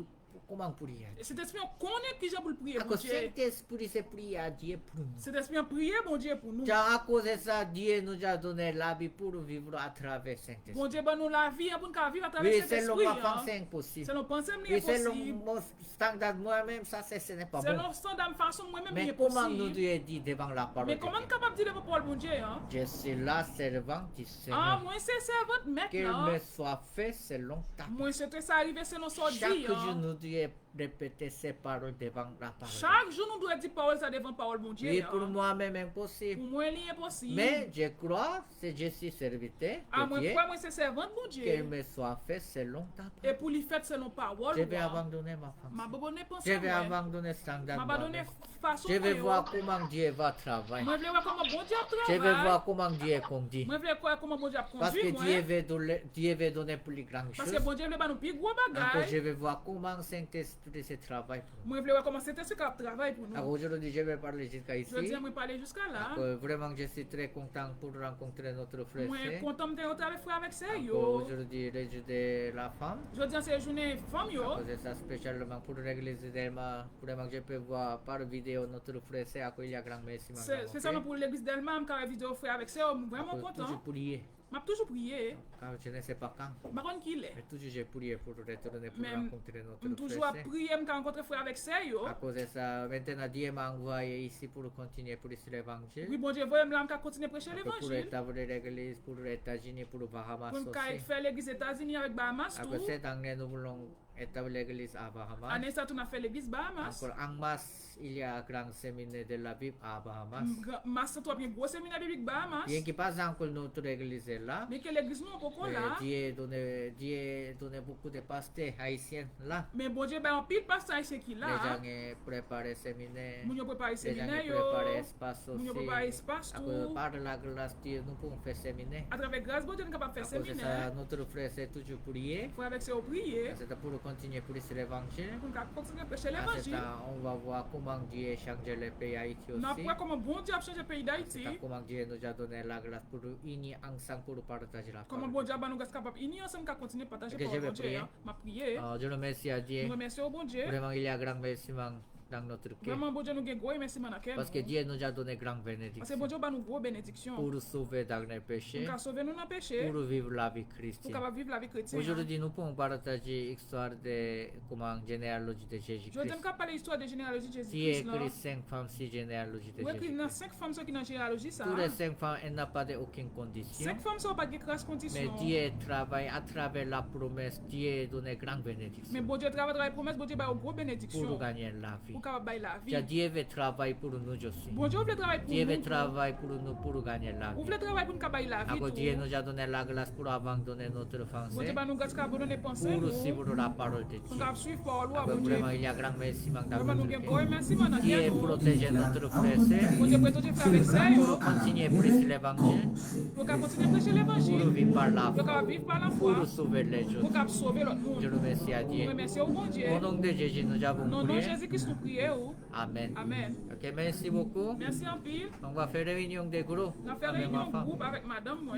comment prier à Et Dieu. cet esprit, on connaît qui j'ai pour le prier, À bon cause Dieu. Saint-Esprit se prie à Dieu pour nous. Cet esprit, on prier, bon Dieu, pour nous. Car à cause de ça, Dieu nous a donné la vie pour vivre à travers Saint-Esprit. Bon Dieu, bah nous la vie, pour nous vivre à travers Oui, cet selon esprit. ma pensée, c'est impossible. Selon pensée, Oui, c'est selon possible. mon standard moi-même, ça ce n'est pas bon. Selon standard façon, moi-même, Mais c'est comment nous possible. Dieu dit devant la parole Mais de comment Dieu? capable de dire devant Paul, bon Dieu, hein? Je suis la servante du Ah, Seigneur. moi, c'est servante Qu'il maintenant. me soit fait selon ta parole. Moi, c'est ça arrivé selon son dit. Chaque jour, hein. nous devons répéter ces paroles devant la parole. Chaque jour, nous devons dire parole ça devant parole, bon Dieu. Oui, hein. pour moi-même impossible. Pour moi, il est impossible. Mais je crois que je suis serviteur Ah, de moi, Dieu. pourquoi moi, c'est servante, bon Qu'il Dieu. me soit fait selon ta Et parole. pour lui faire selon parole, Je vais moi, abandonner ma ma femme. bonne Je pensée, vais moi. abandonner le standard. Ma donné moi-même. façon. Je vais moi, voir comment Dieu va travailler. Moi, je veux voir comment bon Dieu Je vais travaille. voir comment Dieu conduit. Moi, je veux voir comment bon Dieu Parce que conduit, moi. Dieu veut donner plus grandes Parce choses. que bon Dieu veut pas nous plus gros Encore, bagages. je vais voir comment Saint-Esprit se travaille pour nous. Moi, je veux voir comment c'est ce qu'il travaille pour Alors, nous. aujourd'hui, je vais parler jusqu'à ici. Je dis, moi, parler jusqu'à là. Vraiment, je suis très content pour rencontrer notre frère. Moi, content de te avec frère avec ça, Encore, yo. aujourd'hui, le jour de la femme. Je dis, c'est journée femme, yo. C'est ça spécialement pour l'église d'Elma. Vraiment, je peux voir par vidéo notre frère. C'est à quoi il y a grand merci. C'est spécialement pour l'église d'Elma, je suis vidéo frère avec ça, je suis vraiment content. Toujours prier. Je toujours prié. Car je ne sais pas quand. Je ne sais pas qui est. Mais toujours j'ai prié pour retourner pour Même, rencontrer Je notre toujours frère. prié, je rencontrer frère avec ça, yo. À cause de ça, maintenant Dieu m'a envoyé ici pour continuer pour l'évangile. Oui, bon Dieu, voyez, là, je continue à prêcher Pour l'évangile. établir l'église pour les États-Unis, pour Bahamas Pour aussi. faire l'église aux États-Unis avec Bahamas, Après tout. cette année, nous voulons établir l'église à Bahamas. Année ça, on a fait l'église Bahamas. Encore en masse, il y a un grand séminaire de la Bible à Bahamas. Masse, toi, bien gros séminaire biblique Bahamas. Bien que pas encore notre église est là, Mais que l'église, nous, pourquoi là? Dieu donne beaucoup de pasteurs haïtiens là. Mais bon Dieu, ben, en pile pasteur ici qui Les là. gens ont préparé séminaire. Nous avons préparé Les gens séminaire, ont préparé yo. espace Nous avons aussi. préparé espace, Après, tout. par la grâce de Dieu, nous pouvons faire séminaire. À travers grâce, bon Dieu, nous sommes capables de À faire cause de ça, séminaire. notre frère s'est toujours prié. Faut avec ça, prier. C'est pour continuer pour l'évangile. Pour nous continuer à prêcher À ce l'évangile. temps, on va voir comment Dieu a changé le pays Haïti Nous aussi. avons comment bon Dieu a changé le pays d'Haïti. Comment Dieu nous a donné la grâce pour unir ensemble pour partager la Comment parole. bon Dieu a nous capable d'unir ensemble qu'à continuer à partager Ok, la je vais bon Dieu. prier. Ma prière. Je remercie à Dieu. Nous remercions au bon Dieu. Vraiment, il y a grand remerciement dans notre cœur. Vraiment, bon Dieu, nous avons gros merci, Manakel. Parce que Dieu nous a donné grand Parce que bénédiction bon Dieu a nous gros bénédiction. pour sauver dans les péchés, Pour sauver nous dans le péché. pour vivre la vie Pour chrétienne. capable vivre la vie chrétienne. Aujourd'hui, nous pouvons partager l'histoire de comment généalogie de Je Jésus-Christ. t'aime qu'à parler l'histoire de généalogie de Si Jésus-Christ. là. écrit 5 femmes, 6 généalogies de Oui, il y a Jésus-Christ. 5 femmes qui sont dans la généalogie. Ça. Pour les 5 femmes, elle n'a pas aucune condition. 5 femmes sont pas de grâce Mais condition. Dieu travaille à travers la promesse. Dieu donne grande bénédiction Mais bon Dieu travaille dans la promesse, bon Dieu a une grosse pour bénédiction. gagner la vie. Pour capable la vie. Car Dieu veut travailler pour nous aussi. Bon Dieu veut travailler pour Dieu veut nous. travailler pour nous pour gagner la Vous vie. voulez travailler pour nous capable la vie. Alors tout. Dieu nous a donné la grâce pour abandonner notre Bon français Dieu nous grâce capable donner pensée. pour suivre la parole de Nous Dieu. capable suivre parole loi Alors bon Dieu. vraiment, il y a grand merci dans Vraiment nous notre gagne cœur. gros merci mon Dieu Dieu. protège notre frère. Bon Dieu protège frère avec ça. Pour continuer pour l'évangile, Pour capable continuer à prêcher pour l'évangile. vivre par la Pour foi, capable vivre par la foi. pour sauver les Pour autres. capable sauver l'autre Je monde. remercie à Nous Dieu. remercions au bon Dieu. Au nom de Jésus, nous avons Au nom de prié. Jésus-Christ nous prions. Amen. Amen. Ok, merci beaucoup. Merci en pile. On va faire réunion de groupe. On a fait avec ma réunion femme. groupe avec madame moi.